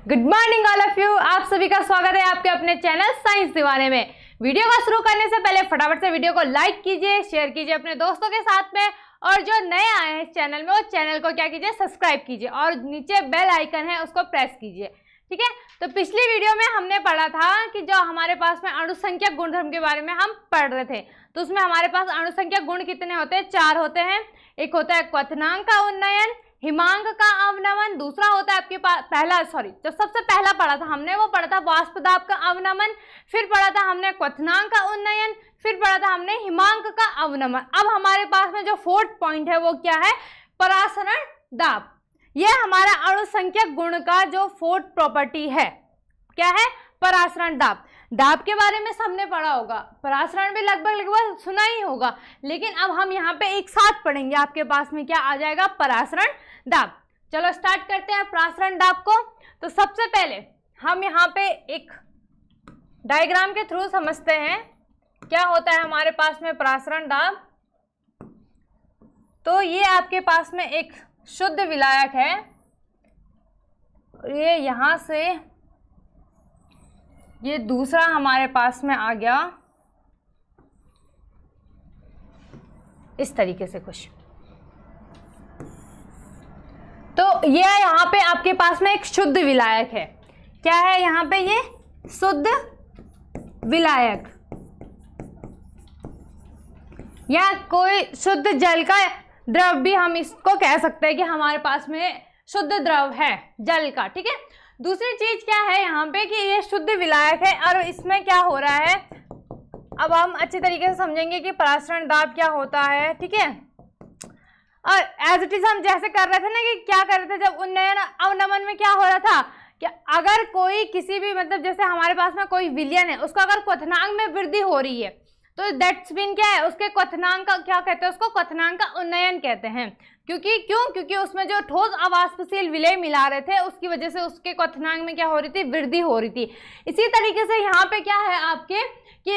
Good morning all of you. आप सभी का स्वागत है आपके अपने चैनल साइंस दीवाने में। वीडियो को शुरू करने से पहले फटाफट से वीडियो को लाइक कीजिए, शेयर कीजिए अपने दोस्तों के साथ में, और जो नए आए हैं इस चैनल में वो चैनल को क्या कीजिए, सब्सक्राइब कीजिए और नीचे बेल आइकन है उसको प्रेस कीजिए। ठीक है, तो पिछली वीडियो में हमने पढ़ा था कि जो हमारे पास में अणुसंख्यक गुणधर्म के बारे में हम पढ़ रहे थे, तो उसमें हमारे पास अणुसंख्यक गुण कितने होते हैं? 4 होते हैं। एक होता है क्वथनांक का उन्नयन, हिमांक का अवनमन, दूसरा होता है आपके पास जो सबसे पहला पढ़ा था हमने वो पढ़ा था वाष्प दाब का अवनमन, फिर पढ़ा था हमने क्वथनांक का उन्नयन, फिर पढ़ा था हमने हिमांक का अवनमन। अब हमारे पास में जो 4th पॉइंट है वो क्या है? परासरण दाब। यह हमारा अणुसंख्यक गुण का जो 4th प्रॉपर्टी है, क्या है? परासरण दाब। दाब के बारे में सबने पढ़ा होगा, परासरण भी लगभग सुना ही होगा, लेकिन अब हम यहाँ पे एक साथ पढ़ेंगे। आपके पास में क्या आ जाएगा? परासरण दाब। चलो स्टार्ट करते हैं परासरण दाब को। तो सबसे पहले हम यहाँ पे एक डायग्राम के थ्रू समझते हैं क्या होता है हमारे पास में परासरण दाब। तो ये आपके पास में एक शुद्ध विलायक है, ये यहाँ से ये दूसरा हमारे पास में आ गया इस तरीके से कुछ। तो ये यहाँ पे आपके पास में एक शुद्ध विलायक है। क्या है यहाँ पे? ये शुद्ध विलायक, या कोई शुद्ध जल का द्रव भी हम इसको कह सकते हैं कि हमारे पास में शुद्ध द्रव है जल का। ठीक है, दूसरी चीज क्या है यहाँ पे कि ये शुद्ध विलायक है और इसमें क्या हो रहा है, अब हम अच्छे तरीके से समझेंगे कि परासरण दाब क्या होता है। ठीक है, और एज इट इज हम जैसे कर रहे थे ना कि क्या कर रहे थे जब उन्नयन अवनमन में क्या हो रहा था कि अगर कोई किसी भी जैसे हमारे पास में कोई विलयन है, उसका अगर क्वथनांक में वृद्धि हो रही है तो दैट्स मीन क्या है? उसके क्वथनांक का क्या कहते हैं? उसको क्वथनांक का उन्नयन कहते हैं। क्योंकि उसमें जो ठोस अवाष्पशील विलेय मिला रहे थे उसकी वजह से उसके क्वथनांक में क्या हो रही थी? वृद्धि हो रही थी। इसी तरीके से यहाँ पे क्या है आपके कि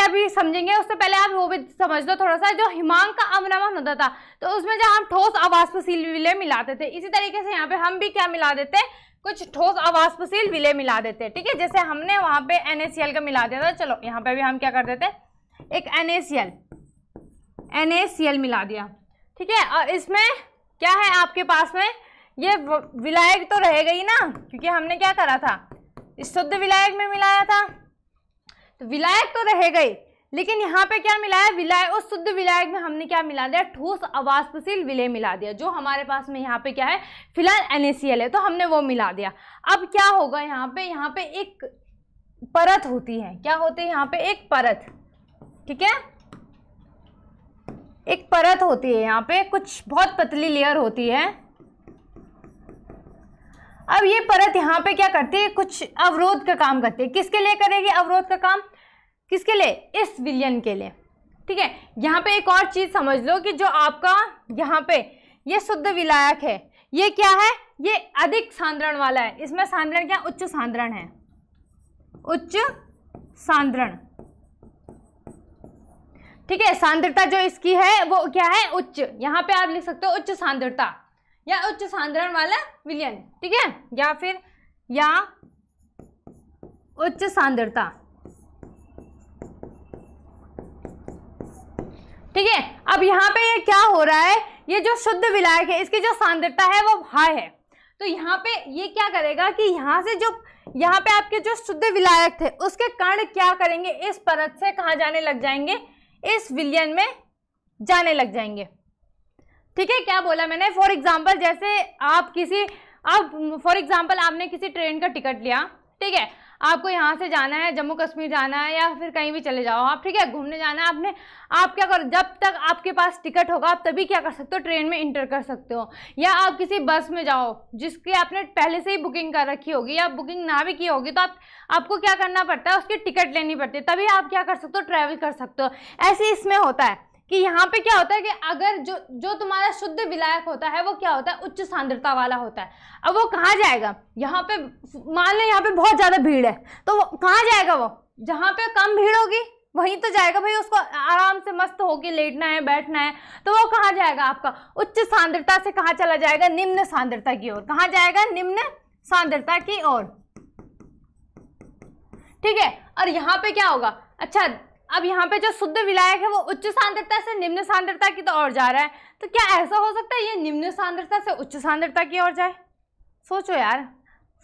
अभी समझेंगे, उससे पहले आप वो भी समझ लो थोड़ा सा। जो हिमांक का अवनमन होता था तो उसमें जो हम ठोस अवाष्पशील विलेय मिलाते थे, इसी तरीके से यहाँ पे हम भी क्या मिला देते? कुछ ठोस अवाष्पशील विलेय मिला देते। ठीक है, जैसे हमने वहाँ पे NaCl का मिला दिया था, चलो यहाँ पे भी हम क्या कर देते? एक NaCl मिला दिया। ठीक है, और इसमें क्या है आपके पास में? ये विलायक तो रहेगा ही ना, क्योंकि हमने क्या करा था? इस शुद्ध विलायक में मिलाया था, तो विलायक तो रहेगा ही, लेकिन यहाँ पे क्या मिलाया? विलायक, उस शुद्ध विलायक में हमने क्या मिला दिया? ठोस अवाष्पशील विलेय मिला दिया। जो हमारे पास में यहाँ पे क्या है? फिलहाल NaCl है, तो हमने वो मिला दिया। अब क्या होगा यहाँ पे एक परत होती है। क्या होती है यहाँ पे? एक परत। ठीक है, एक परत होती है यहाँ पे, कुछ बहुत पतली लेयर होती है। अब ये परत यहाँ पे क्या करती है? कुछ अवरोध का काम करती है। किसके लिए करेगी अवरोध का काम? किसके लिए? इस विलयन के लिए। ठीक है, यहाँ पे एक और चीज समझ लो कि जो आपका यहाँ पे ये शुद्ध विलायक है, ये क्या है? ये अधिक सांद्रण वाला है। इसमें सांद्रण क्या? उच्च सांद्रण है, उच्च सांद्रण। ठीक है, सांद्रता जो इसकी है वो क्या है? उच्च। यहाँ पे आप लिख सकते हो उच्च सांद्रता या उच्च सांद्रण वाला विलयन। ठीक है, या फिर उच्च सांद्रता। ठीक है, अब यहाँ पे ये क्या हो रहा है? ये जो शुद्ध विलायक है इसकी जो सांद्रता है वो हाई है, तो यहाँ पे ये क्या करेगा कि यहाँ से जो यहाँ पे आपके जो शुद्ध विलायक थे उसके कण क्या करेंगे? इस परत से कहाँ जाने लग जाएंगे? इस विलयन में जाने लग जाएंगे। ठीक है, क्या बोला मैंने? फॉर एग्जाम्पल जैसे फॉर एग्जाम्पल आपने किसी ट्रेन का टिकट लिया। ठीक है, आपको यहाँ से जाना है, जम्मू कश्मीर जाना है या फिर कहीं भी चले जाओ आप। ठीक है, घूमने जाना है आप क्या करो? जब तक आपके पास टिकट होगा आप तभी क्या कर सकते हो? ट्रेन में इंटर कर सकते हो। या आप किसी बस में जाओ जिसकी आपने पहले से ही बुकिंग कर रखी होगी, या बुकिंग ना भी की होगी तो आपको क्या करना पड़ता है? उसकी टिकट लेनी पड़ती है, तभी आप क्या कर सकते हो? ट्रैवल कर सकते हो। ऐसे इसमें होता है कि यहाँ पे क्या होता है कि अगर जो तुम्हारा शुद्ध विलायक होता है वो क्या होता है? उच्च सांद्रता वाला होता है। अब वो कहाँ जाएगा? यहाँ पे मान लो यहाँ पे बहुत ज्यादा भीड़ है, तो वो कहाँ जाएगा? वो जहाँ पे कम भीड़ होगी वहीं तो जाएगा भाई, उसको आराम से मस्त होके लेटना है, बैठना है, तो वो कहाँ जाएगा? आपका उच्च सांद्रता से कहाँ चला जाएगा? निम्न सांद्रता की ओर। कहाँ जाएगा? निम्न सांद्रता की ओर, ठीक है। और यहाँ पे क्या होगा, अच्छा अब यहाँ पे जो शुद्ध विलायक है वो उच्च सांद्रता से निम्न सांद्रता की तो ओर जा रहा है, तो क्या ऐसा हो सकता है ये निम्न सांद्रता से उच्च सांद्रता की ओर जाए? सोचो यार,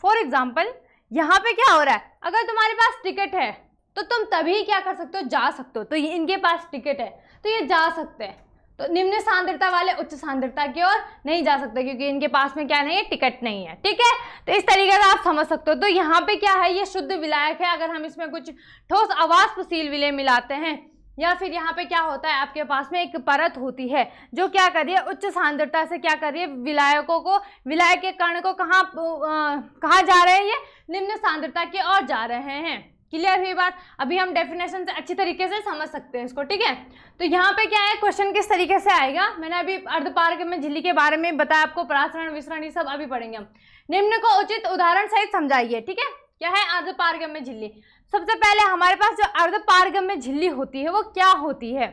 फॉर एग्जाम्पल यहाँ पे क्या हो रहा है, अगर तुम्हारे पास टिकट है तो तुम तभी क्या कर सकते हो, जा सकते हो। तो इनके पास टिकट है तो ये जा सकते हैं, तो निम्न सांद्रता वाले उच्च सांद्रता की ओर नहीं जा सकते क्योंकि इनके पास में क्या नहीं है, टिकट नहीं है, ठीक है। तो इस तरीके से आप समझ सकते हो। तो यहाँ पे क्या है, ये शुद्ध विलायक है। अगर हम इसमें कुछ ठोस अवाष्पशील विलय मिलाते हैं या फिर यहाँ पे क्या होता है, आपके पास में एक परत होती है जो क्या कर रही है, उच्च सांद्रता से क्या कर रही है, विलायकों को, विलायक के कण को कहाँ जा रहे हैं, ये निम्न सांद्रता की ओर जा रहे हैं। क्लियर हुई बात? अभी हम डेफिनेशन से अच्छी तरीके से समझ सकते हैं इसको, ठीक है। तो यहाँ पे क्या है, क्वेश्चन किस तरीके से आएगा, मैंने अभी अर्धपारगम्य झिल्ली के बारे में बताया आपको, परासरण विसरण ये सब अभी पढ़ेंगे हम। निम्न को उचित उदाहरण सहित समझाइए, ठीक है। क्या है अर्धपारगम्य झिल्ली? सबसे पहले हमारे पास जो अर्धपारगम्य झिल्ली होती है वो क्या होती है,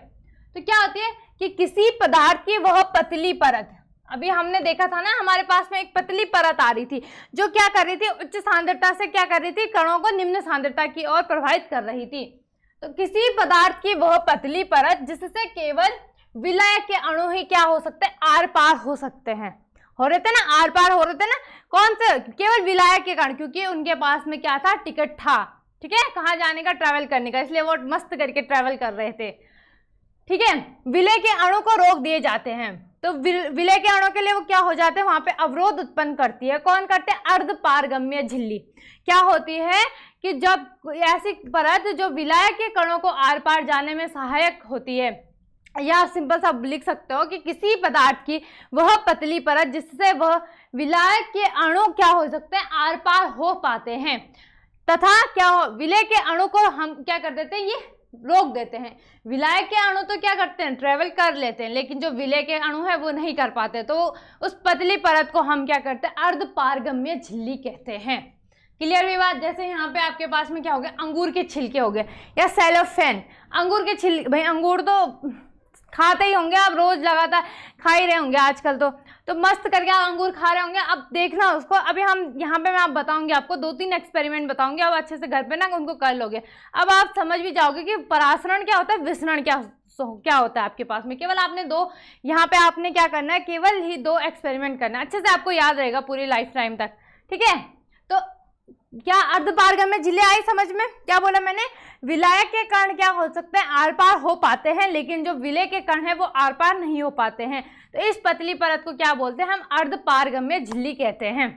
तो क्या होती है कि किसी पदार्थ की वह पतली परत, अभी हमने देखा था ना हमारे पास में एक पतली परत आ रही थी जो क्या कर रही थी, उच्च सांद्रता से क्या कर रही थी, कणों को निम्न सांद्रता की ओर प्रभावित कर रही थी। तो किसी पदार्थ की वह पतली परत जिससे केवल विलायक के अणु ही क्या हो सकते हैं, आर पार हो सकते हैं, हो रहे थे ना, आर पार हो रहे थे ना, कौन से, केवल विलायक के कण, क्योंकि उनके पास में क्या था, टिकट था, ठीक है, कहाँ जाने का, ट्रैवल करने का, इसलिए वो मस्त करके ट्रैवल कर रहे थे, ठीक है। विलय के अणु को रोक दिए जाते हैं, तो विलय के अणु के लिए वो क्या हो जाते हैं, वहां पे अवरोध उत्पन्न करती है, कौन करते हैं, अर्धपारगम्य झिल्ली। क्या होती है कि जब ऐसी परत जो विलय के कणों को आर पार जाने में सहायक होती है, या सिंपल सा लिख सकते हो कि किसी पदार्थ की वह पतली परत जिससे वह विलय के अणु क्या हो सकते हैं, आर पार हो पाते हैं, तथा क्या हो, विलय के अणु को हम क्या कर देते हैं, ये रोक देते हैं। विलय के अणु तो क्या करते हैं, ट्रेवल कर लेते हैं, लेकिन जो विलय के अणु है वो नहीं कर पाते, तो उस पतली परत को हम क्या करते हैं, अर्धपारगम्य झिल्ली कहते हैं। क्लियर हुई बात? जैसे यहाँ पे आपके पास में क्या हो गया, अंगूर के छिलके हो गए, या सेलोफेन, अंगूर के छिलके, भाई अंगूर तो खाते ही होंगे आप, रोज लगातार खा ही रहे होंगे आजकल, तो मस्त करके आप अंगूर खा रहे होंगे। अब देखना उसको, अभी हम यहाँ पे मैं आप बताऊंगी, आपको 2-3 एक्सपेरिमेंट बताऊंगी, अब अच्छे से घर पे ना उनको कर लोगे, अब आप समझ भी जाओगे कि परासरण क्या होता है, विसरण क्या होता है आपके पास में। केवल आपने यहाँ पे आपने क्या करना है, केवल ही 2 एक्सपेरिमेंट करना है, अच्छे से आपको याद रहेगा पूरी लाइफ टाइम तक, ठीक है। तो क्या अर्धपारगम्य झिल्ली आई समझ में? क्या बोला मैंने, विलायक के कण क्या हो सकते हैं, आर पार हो पाते हैं, लेकिन जो विलय के कण है वो आर पार नहीं हो पाते हैं, तो इस पतली परत को क्या बोलते हैं, हम अर्धपारगम्य झिल्ली कहते हैं।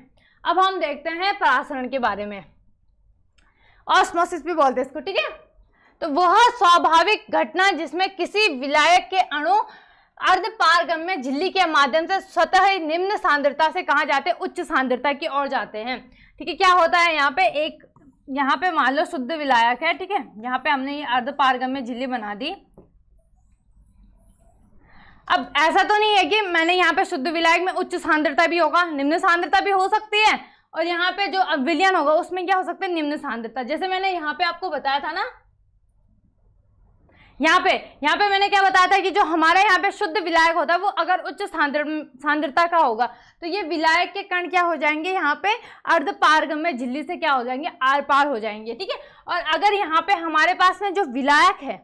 अब हम देखते हैं परासरण के बारे में, ऑस्मोसिस भी बोलते हैं इसको, ठीक है। तो वह स्वाभाविक घटना जिसमें किसी विलायक के अणु अर्धपारगम्य झिल्ली के माध्यम से स्वतः ही निम्न सांद्रता से कहाँ जाते हैं, उच्च सांद्रता की ओर जाते हैं, ठीक है। क्या होता है यहाँ पे मान लो शुद्ध विलायक है, ठीक है, यहाँ पे हमने ये अर्धपारगम्य झिल्ली बना दी। अब ऐसा तो नहीं है कि मैंने यहाँ पे शुद्ध विलायक में उच्च सांद्रता भी होगा, निम्न सांद्रता भी हो सकती है, और यहाँ पे जो विलयन होगा उसमें क्या हो सकता है, निम्न सांद्रता। जैसे मैंने यहाँ पे आपको बताया था ना, यहाँ पे मैंने क्या बताया था कि जो हमारे यहाँ पे शुद्ध विलायक होता है वो अगर उच्च सांद्रता का होगा तो ये विलायक के कण क्या हो जाएंगे, यहाँ पे अर्धपारगम्य झिल्ली से क्या हो जाएंगे, आर पार हो जाएंगे, ठीक है। और अगर यहाँ पे हमारे पास में जो विलायक है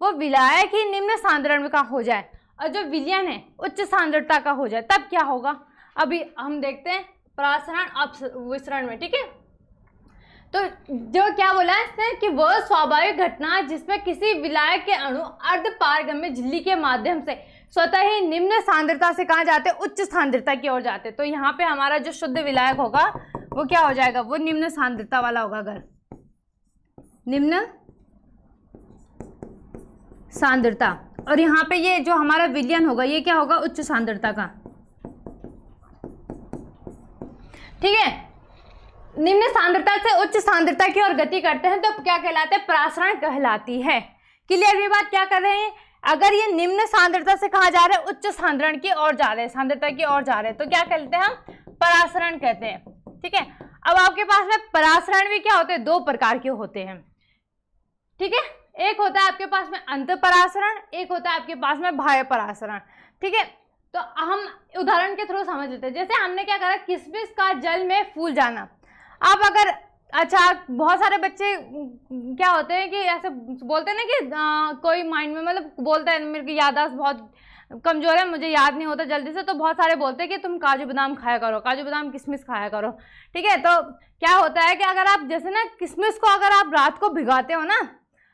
वो विलायक ही निम्न सांद्रण का हो जाए और जो विलयन है उच्च सांद्रता का हो जाए, तब क्या होगा, अभी हम देखते हैं परासरण विसरण में, ठीक है। तो जो क्या बोला है इसने कि वह स्वाभाविक घटना जिसमें किसी विलायक के अणु अर्धपारगम्य झिल्ली के माध्यम से स्वतः ही निम्न सांद्रता से कहाँ जाते, उच्च सांद्रता की ओर जाते। तो यहाँ पे हमारा जो शुद्ध विलायक होगा वो क्या हो जाएगा, वो निम्न सांद्रता वाला होगा, अगर निम्न सांद्रता, और यहाँ पे ये जो हमारा विलयन होगा ये क्या होगा, उच्च सांद्रता का, ठीक है। निम्न सांद्रता से उच्च सांद्रता की ओर गति करते हैं तो क्या कहलाते हैं, परासरण कहलाती है। क्लियर हुई बात? क्या कर रहे हैं, अगर ये निम्न सांद्रता से कहाँ जा रहे हैं, उच्च सांद्रण की ओर जा रहे हैं, सांद्रता की ओर जा रहे हैं, तो क्या कहते हैं, हम परासरण कहते हैं, ठीक है। अब आपके पास में परासरण भी क्या होते हैं, 2 प्रकार के होते हैं, ठीक है। एक होता है आपके पास में अंत परासरण, एक होता है आपके पास में बाह्य परासरण, ठीक है। तो हम उदाहरण के थ्रू समझ लेते हैं। जैसे हमने क्या करा, किशमिश का जल में फूल जाना। अब अगर अच्छा, बहुत सारे बच्चे क्या होते हैं कि ऐसे बोलते हैं ना कि कोई माइंड में मतलब बोलता है मेरे की याददाश्त बहुत कमजोर है, मुझे याद नहीं होता जल्दी से, तो बहुत सारे बोलते हैं कि तुम काजू बादाम खाया करो, काजू बादाम किशमिश खाया करो। ठीक है, तो क्या होता है कि अगर आप जैसे ना किशमिश को अगर आप रात को भिगाते हो ना,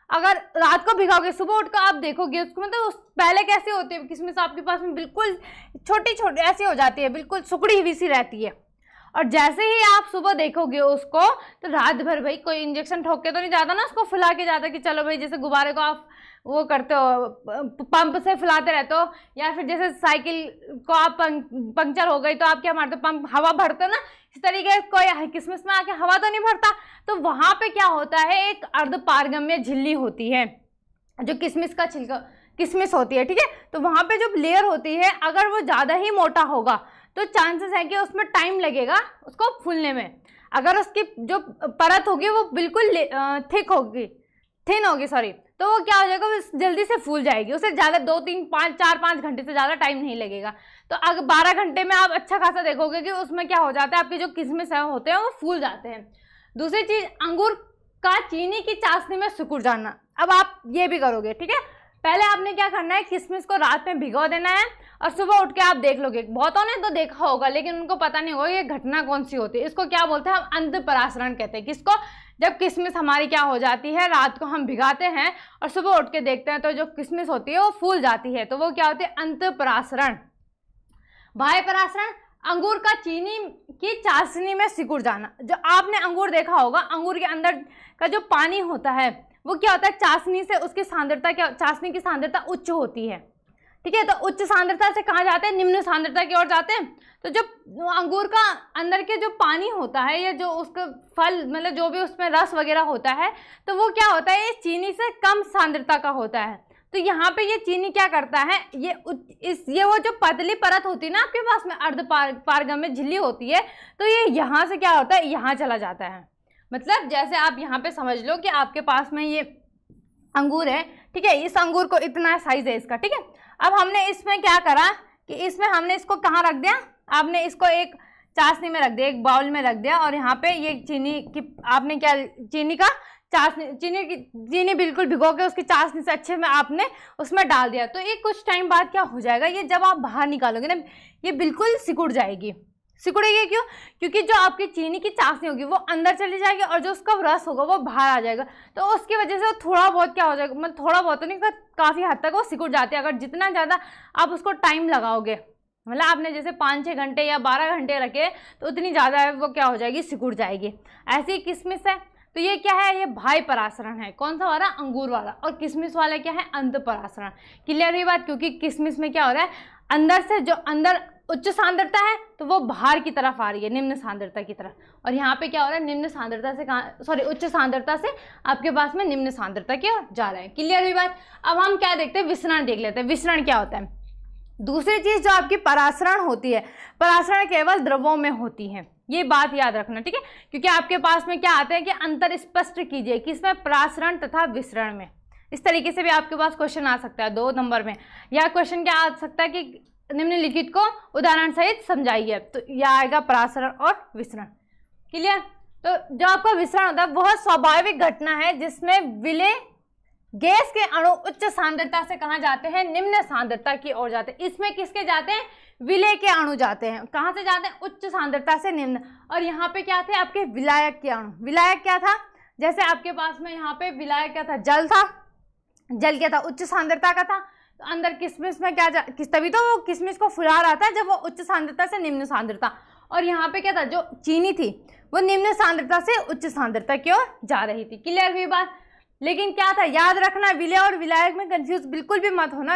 अगर रात को भिगाओगे सुबह उठकर आप देखोगे उसको, मतलब पहले कैसे होती है किशमिश आपके पास में बिल्कुल छोटी छोटी ऐसी हो जाती है, बिल्कुल सुकड़ी हुई सी रहती है। और जैसे ही आप सुबह देखोगे उसको तो रात भर भाई कोई इंजेक्शन ठोक के तो नहीं जाता ना उसको, फुला के जाता कि चलो भाई, जैसे गुब्बारे को आप वो करते हो पंप से फुलाते रहते हो, या फिर जैसे साइकिल को आप पंक्चर हो गई तो आप क्या मारते हो, पंप हवा भरते हो ना, इस तरीके से कोई किशमिश में आके हवा तो नहीं भरता। तो वहां पे क्या होता है, एक अर्धपारगम्य झिल्ली होती है जो किशमिश का छिलका किशमिश होती है। ठीक है, तो वहां पे जो लेयर होती है अगर वो ज्यादा ही मोटा होगा तो चांसेस है कि उसमें टाइम लगेगा उसको फूलने में। अगर उसकी जो परत होगी वो बिल्कुल थिन होगी सॉरी, तो वो क्या हो जाएगा, वो जल्दी से फूल जाएगी, उसे ज़्यादा 2 3 5 4 5 घंटे से ज़्यादा टाइम नहीं लगेगा। तो अगर 12 घंटे में आप अच्छा खासा देखोगे कि उसमें क्या हो जाता है, आपके जो किशमिश होते हैं वो फूल जाते हैं। दूसरी चीज़, अंगूर का चीनी की चाशनी में सिकुड़ जाना। अब आप ये भी करोगे। ठीक है, पहले आपने क्या करना है, किशमिश को रात में भिगो देना है और सुबह उठ के आप देख लोगे। बहुतों ने तो देखा होगा लेकिन उनको पता नहीं होगा ये घटना कौन सी होती है। इसको क्या बोलते हैं, हम अंतःपरासरण कहते हैं। किसको, जब किशमिश हमारी क्या हो जाती है, रात को हम भिगाते हैं और सुबह उठ के देखते हैं तो जो किशमिश होती है वो फूल जाती है, तो वो क्या होती है, अंतःपरासरण। बाह्य परासरण, अंगूर का चीनी की चाशनी में सिकुड़ जाना। जो आपने अंगूर देखा होगा, अंगूर के अंदर का जो पानी होता है वो क्या होता है, चाशनी से उसकी सांद्रता क्या, चाशनी की सांद्रता उच्च होती है। ठीक है, तो उच्च सांद्रता से कहाँ जाते हैं, निम्न सांद्रता की ओर जाते हैं। तो जो अंगूर का अंदर के जो पानी होता है या जो उसका फल मतलब जो भी उसमें रस वगैरह होता है तो वो क्या होता है, ये चीनी से कम सांद्रता का होता है। तो यहाँ पे ये चीनी क्या करता है, ये वो जो पतली परत होती है ना आपके पास में, अर्धपारगम्य झिल्ली होती है, तो ये यहाँ से क्या होता है, यहाँ चला जाता है। मतलब जैसे आप यहाँ पे समझ लो कि आपके पास में ये अंगूर है। ठीक है, इस अंगूर को इतना साइज है इसका। ठीक है, अब हमने इसमें क्या करा कि इसमें हमने इसको कहाँ रख दिया, आपने इसको एक चाशनी में रख दिया, एक बाउल में रख दिया, और यहाँ पे ये चीनी की आपने क्या, चीनी का चाशनी, चीनी बिल्कुल भिगो के उसकी चाशनी से अच्छे में आपने उसमें डाल दिया। तो ये कुछ टाइम बाद क्या हो जाएगा, ये जब आप बाहर निकालोगे ना ये बिल्कुल सिकुड़ जाएगी। सिकुड़ेगी क्यों, क्योंकि जो आपकी चीनी की चाशनी होगी वो अंदर चली जाएगी और जो उसका रस होगा वो बाहर आ जाएगा। तो उसकी वजह से थोड़ा बहुत क्या हो जाएगा, मतलब थोड़ा बहुत तो नहीं, काफ़ी हद तक वो सिकुड़ जाती है। अगर जितना ज़्यादा आप उसको टाइम लगाओगे, मतलब आपने जैसे 5-6 घंटे या 12 घंटे रखे तो उतनी ज़्यादा वो क्या हो जाएगी, सिकुड़ जाएगी। ऐसे ही किशमिश है, तो ये क्या है, ये बाह्य परासरण है। कौन सा वाला, अंगूर वाला। और किशमिश वाला क्या है, अंतःपरासरण। क्लियर हुई बात, क्योंकि किशमिश में क्या हो रहा है, अंदर से जो अंदर उच्च सांद्रता है तो वो बाहर की तरफ आ रही है, निम्न सांद्रता की तरफ। और यहाँ पे क्या हो रहा है, निम्न सांद्रता से कहाँ, सॉरी उच्च सांद्रता से आपके पास में निम्न सांद्रता की ओर जा रहा है। क्लियर हुई बात। अब हम क्या देखते हैं, विसरण देख लेते हैं। विसरण क्या होता है, दूसरी चीज जो आपकी परासरण होती है, परासरण केवल द्रवों में होती है, ये बात याद रखना। ठीक है, क्योंकि आपके पास में क्या आते हैं कि अंतर स्पष्ट कीजिए किसमें, परासरण तथा विसरण में। इस तरीके से भी आपके पास क्वेश्चन आ सकता है 2 नंबर में, या क्वेश्चन क्या आ सकता है कि निम्नलिखित को उदाहरण सहित समझाइए, तो यह आएगा परासरण और विसरण। क्लियर। तो जो आपका विसरण होता है वह स्वाभाविक घटना है जिसमें विलय गैस के अणु उच्च सांद्रता से कहाँ जाते हैं, निम्न सांद्रता की ओर जाते हैं। इसमें किसके जाते हैं, विलय के अणु जाते हैं। कहाँ से जाते हैं, उच्च सांद्रता से निम्न। और यहाँ पे क्या थे आपके विलायक के अणु। विलायक क्या था, जैसे आपके पास में यहाँ पे विलायक क्या था, जल था। जल क्या था, उच्च सांद्रता का था। तो अंदर किशमिश में क्या तभी तो वो किशमिश को फुला रहा था जब वो उच्च सांद्रता से निम्न सांद्रता। और यहाँ पे क्या था, जो चीनी थी वो निम्न सांद्रता से उच्च सांद्रता की ओर जा रही थी। क्लियर हुई बात। लेकिन क्या था, याद रखना, विलय और विलायक में कंफ्यूज बिल्कुल भी मत होना।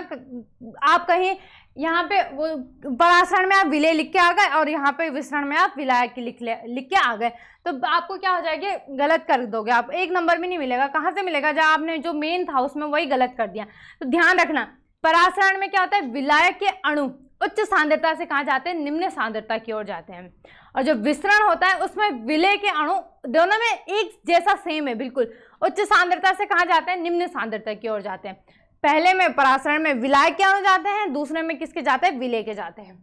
आप कहीं यहाँ पे वो परासरण में आप विलय लिख के आ गए और यहाँ पे विसरण में आप विलायक की लिख के आ गए, तो आपको क्या हो जाएगी, गलत कर दोगे आप, 1 नंबर में नहीं मिलेगा। कहाँ से मिलेगा, जब आपने जो मेन था उसमें वही गलत कर दिया। तो ध्यान रखना, परासरण में क्या होता है, विलायक के अणु उच्च सांद्रता से कहाँ जाते हैं, निम्न सांद्रता की ओर जाते हैं। और जो विसरण होता है उसमें विलय के अणु दोनों में एक जैसा सेम है बिल्कुल, उच्च सांद्रता से कहाँ जाते हैं, निम्न सांद्रता की ओर जाते हैं। पहले में परासरण में विलायक के अणु जाते हैं, दूसरे में किसके जाते हैं, विलेय के जाते हैं।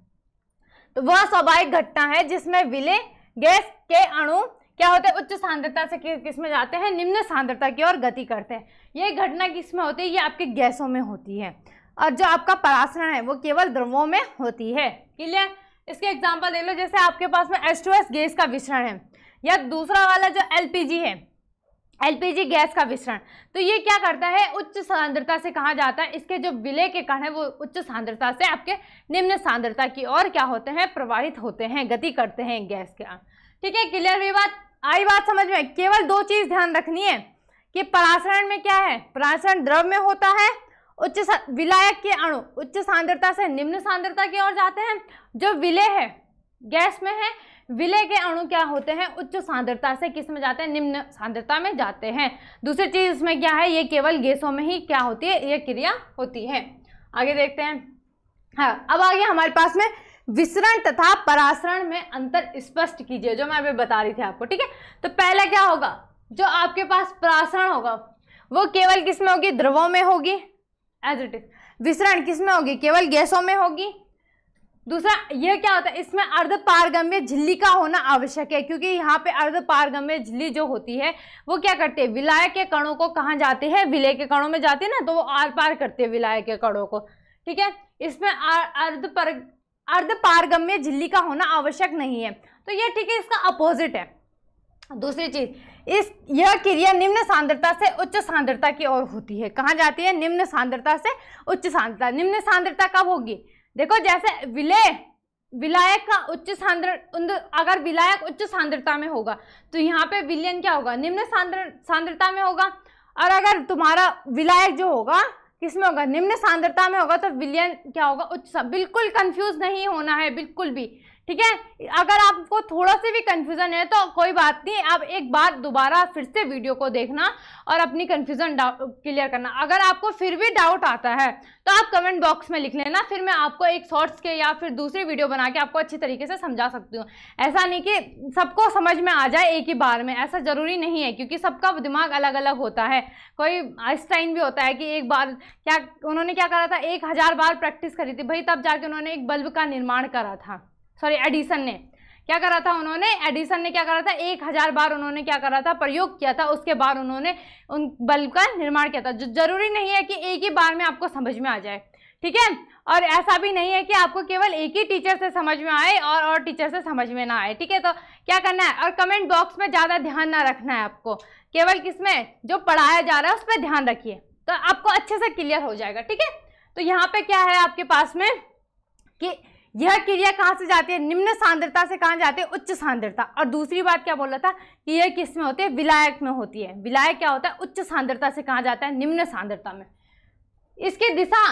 तो वह स्वाभाविक घटना है जिसमें विलेय गैस के अणु क्या होते हैं, उच्च सांद्रता से किस में जाते हैं, निम्न सांद्रता की ओर गति करते हैं। ये घटना किस में होती है, ये आपके गैसों में होती है, और जो आपका परासरण है वो केवल द्रवों में होती है। क्लियर? इसके एग्जांपल ले लो, जैसे आपके पास में H2S गैस का मिश्रण है, या दूसरा वाला जो LPG है, LPG गैस का मिश्रण। तो ये क्या करता है, उच्च सांद्रता से कहा जाता है, इसके जो विलेय के कण है वो उच्च सांद्रता से आपके निम्न सांद्रता की ओर क्या होते हैं, प्रवाहित होते हैं, गति करते हैं गैस के अणु। ठीक है, क्लियर हुई बात? आई बात समझ में? केवल दो चीज ध्यान रखनी है कि परासरण में क्या है, परासरण द्रव में होता है, विलायक के अणु उच्च सांद्रता से निम्न सांद्रता की ओर जाते हैं। जो विलेय है गैस में है, विलेय के अणु क्या होते हैं, उच्च सांद्रता से किस में जाते हैं, निम्न सांद्रता में जाते हैं। दूसरी चीज इसमें क्या है, ये केवल गैसों में ही क्या होती है, ये क्रिया होती है। आगे देखते हैं। हाँ, अब आगे हमारे पास में विसरण तथा परासरण में अंतर स्पष्ट कीजिए, जो मैं अभी बता रही थी आपको। ठीक है, तो पहला क्या होगा, जो आपके पास परासरण होगा वो केवल किस में होगी, द्रवों में होगी एज इट इज। विसरण किस में होगी, केवल गैसों में होगी। दूसरा ये क्या होता है, इसमें अर्धपारगम्य झिल्ली का होना आवश्यक है, क्योंकि यहाँ पे अर्धपारगम्य झिल्ली जो होती है वो क्या करती है, विलायक के कणों को कहाँ जाती है, विलेय के कणों में जाती है ना, तो वो आर पार करती है विलायक के कणों को। ठीक है, इसमें अर्धपारगम्य झिल्ली का होना आवश्यक नहीं है, तो ये ठीक है, इसका अपोजिट है। दूसरी चीज, यह क्रिया निम्न सांद्रता से उच्च सांद्रता की ओर होती है। कहाँ जाती है, निम्न सांद्रता से उच्च सांद्रता। निम्न सांद्रता कब होगी, देखो जैसे विलायक का उच्च अगर विलायक उच्च सांद्रता में होगा तो यहाँ पे विलयन क्या होगा, निम्न सांद्रता में होगा। और अगर तुम्हारा विलायक जो होगा किसमें होगा, निम्न सांद्रता में होगा, तो विलयन क्या होगा, उच्च। बिल्कुल कंफ्यूज नहीं होना है, बिल्कुल भी। ठीक है, अगर आपको थोड़ा से भी कंफ्यूजन है तो कोई बात नहीं, आप एक बार दोबारा फिर से वीडियो को देखना और अपनी कंफ्यूजन क्लियर करना। अगर आपको फिर भी डाउट आता है तो आप कमेंट बॉक्स में लिख लेना, फिर मैं आपको एक शॉर्ट्स के या फिर दूसरी वीडियो बना के आपको अच्छी तरीके से समझा सकती हूँ। ऐसा नहीं कि सबको समझ में आ जाए एक ही बार में, ऐसा जरूरी नहीं है, क्योंकि सबका दिमाग अलग अलग होता है। कोई आइंस्टाइन भी होता है कि एक बार क्या उन्होंने क्या करा था, 1000 बार प्रैक्टिस करी थी भाई, तब जाके उन्होंने एक बल्ब का निर्माण करा था। सॉरी, एडिसन ने क्या करा था, एडिसन ने क्या करा था, 1000 बार उन्होंने क्या करा था, प्रयोग किया था, उसके बाद उन्होंने उन बल्ब का निर्माण किया था। जो जरूरी नहीं है कि एक ही बार में आपको समझ में आ जाए। ठीक है, और ऐसा भी नहीं है कि आपको केवल एक ही टीचर से समझ में आए और टीचर से समझ में ना आए। ठीक है, तो क्या करना है, और कमेंट बॉक्स में ज़्यादा ध्यान ना रखना है आपको, केवल किसमें जो पढ़ाया जा रहा है उस पर ध्यान रखिए, तो आपको अच्छे से क्लियर हो जाएगा। ठीक है, तो यहाँ पे क्या है आपके पास में कि यह क्रिया कहाँ से जाती है, निम्न सांद्रता से कहाँ जाती है, उच्च सांद्रता। और दूसरी बात क्या बोला था कि यह किस में होती है, विलायक में होती है। विलायक क्या होता है, उच्च सांद्रता से कहाँ जाता है, निम्न सांद्रता में। इसकी दिशा,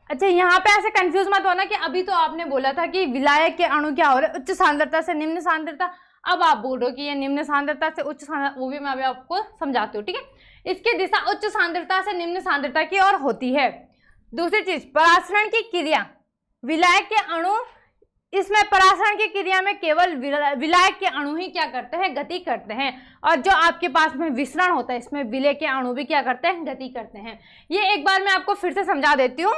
अच्छा यहाँ पे ऐसे कंफ्यूज मत होना कि अभी तो आपने बोला था कि विलायक के अणु क्या हो रहे हैं, उच्च सांद्रता से निम्न सांद्रता, अब आप बोल रहे हो कि ये निम्न सांद्रता से उच्च सांद्रता, वो भी मैं अभी आपको समझाती हूँ। ठीक है, इसकी दिशा उच्च सांद्रता से निम्न सांद्रता की ओर होती है। दूसरी चीज, परासरण की क्रिया, विलायक के अणु, इसमें परासरण की क्रिया में केवल विलायक के अणु ही क्या करते हैं, गति करते हैं। और जो आपके पास में विसरण होता है, इसमें विलेय के अणु भी क्या करते हैं, गति करते हैं। ये एक बार मैं आपको फिर से समझा देती हूँ,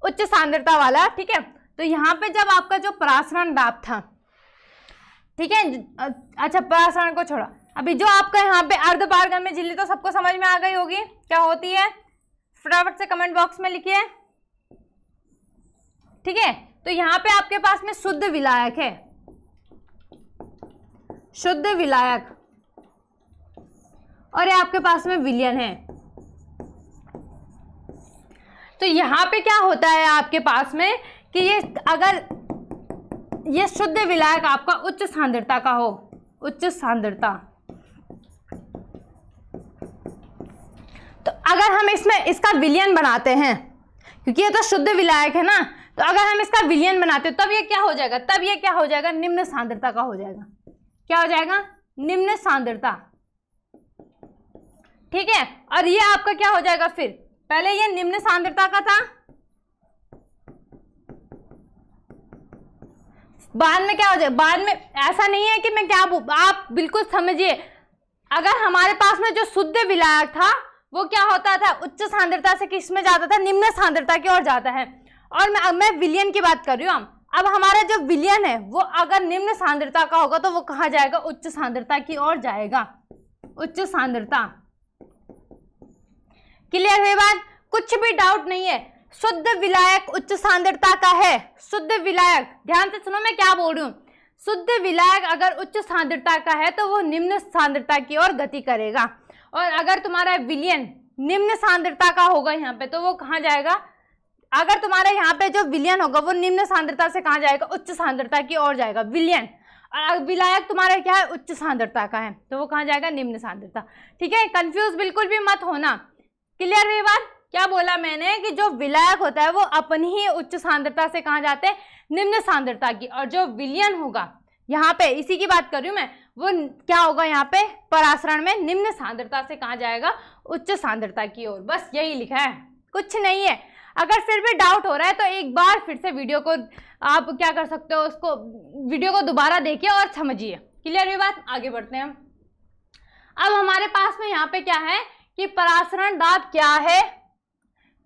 उच्च सांद्रता वाला। ठीक है, तो यहाँ पे जब आपका जो परासरण दाब था, ठीक है, अच्छा परासरण को छोड़ा, अभी जो आपका यहाँ पे अर्धपारगम्य झिल्ली तो सबको समझ में आ गई होगी क्या होती है, फटाफट से कमेंट बॉक्स में लिखिए। ठीक है, तो यहाँ पे आपके पास में शुद्ध विलायक है, शुद्ध विलायक, और ये आपके पास में विलयन है। तो यहाँ पे क्या होता है आपके पास में कि ये अगर ये शुद्ध विलायक आपका उच्च सांद्रता का हो, उच्च सांद्रता, तो अगर हम इसमें इसका विलयन बनाते हैं, क्योंकि ये तो शुद्ध विलायक है ना, तो अगर हम इसका विलयन बनाते हैं तब ये क्या हो जाएगा, तब ये क्या हो जाएगा, निम्न सांद्रता का हो जाएगा। क्या हो जाएगा, निम्न सांद्रता। ठीक है, और ये आपका क्या हो जाएगा, फिर पहले ये निम्न सांद्रता का था, बाद में क्या हो जाएगा, बाद में ऐसा नहीं है कि मैं क्या, आप बिल्कुल समझिए, अगर हमारे पास में जो शुद्ध विलायक था वो क्या होता था, उच्च सांद्रता से किस में जाता था, निम्न सांद्रता की ओर जाता है। और मैं विलयन की बात कर रही हूँ। अब हमारा जो विलयन है वो अगर निम्न सांद्रता का होगा तो वो कहाँ जाएगा, उच्च सांद्रता की ओर जाएगा, उच्च सांद्रता। क्लियर है बात, कुछ भी डाउट नहीं है। शुद्ध विलायक उच्च सांद्रता का है, शुद्ध विलायक, ध्यान से सुनो मैं क्या बोल रही हूँ। शुद्ध विलायक अगर उच्च सांद्रता का है तो वो निम्न सांद्रता की ओर गति करेगा, और अगर तुम्हारा विलयन निम्न सांद्रता का होगा यहाँ पे तो वो कहाँ जाएगा, अगर तुम्हारा यहाँ पे जो विलयन होगा वो निम्न सांद्रता से कहाँ जाएगा, उच्च सांद्रता की ओर जाएगा विलयन। और विलायक तुम्हारा क्या है, उच्च सांद्रता का है तो वो कहाँ जाएगा, निम्न सांद्रता। ठीक है, कंफ्यूज बिल्कुल भी मत होना। क्लियर हुई बात, क्या बोला मैंने कि जो विलायक होता है वो अपनी ही उच्च सांद्रता से कहाँ जाते हैं, निम्न सांद्रता की, और जो विलयन होगा यहाँ पे इसी की बात कर रही हूँ मैं, वो क्या होगा यहाँ पे परासरण में निम्न सांद्रता से कहाँ जाएगा, उच्च सांद्रता की ओर। बस यही लिखा है, कुछ नहीं है। अगर फिर भी डाउट हो रहा है तो एक बार फिर से वीडियो को आप क्या कर सकते हो, उसको वीडियो को दोबारा देखिए और समझिए। क्लियर हुई बात, आगे बढ़ते हैं। अब हमारे पास में यहाँ पे क्या है कि परासरण दाब क्या है,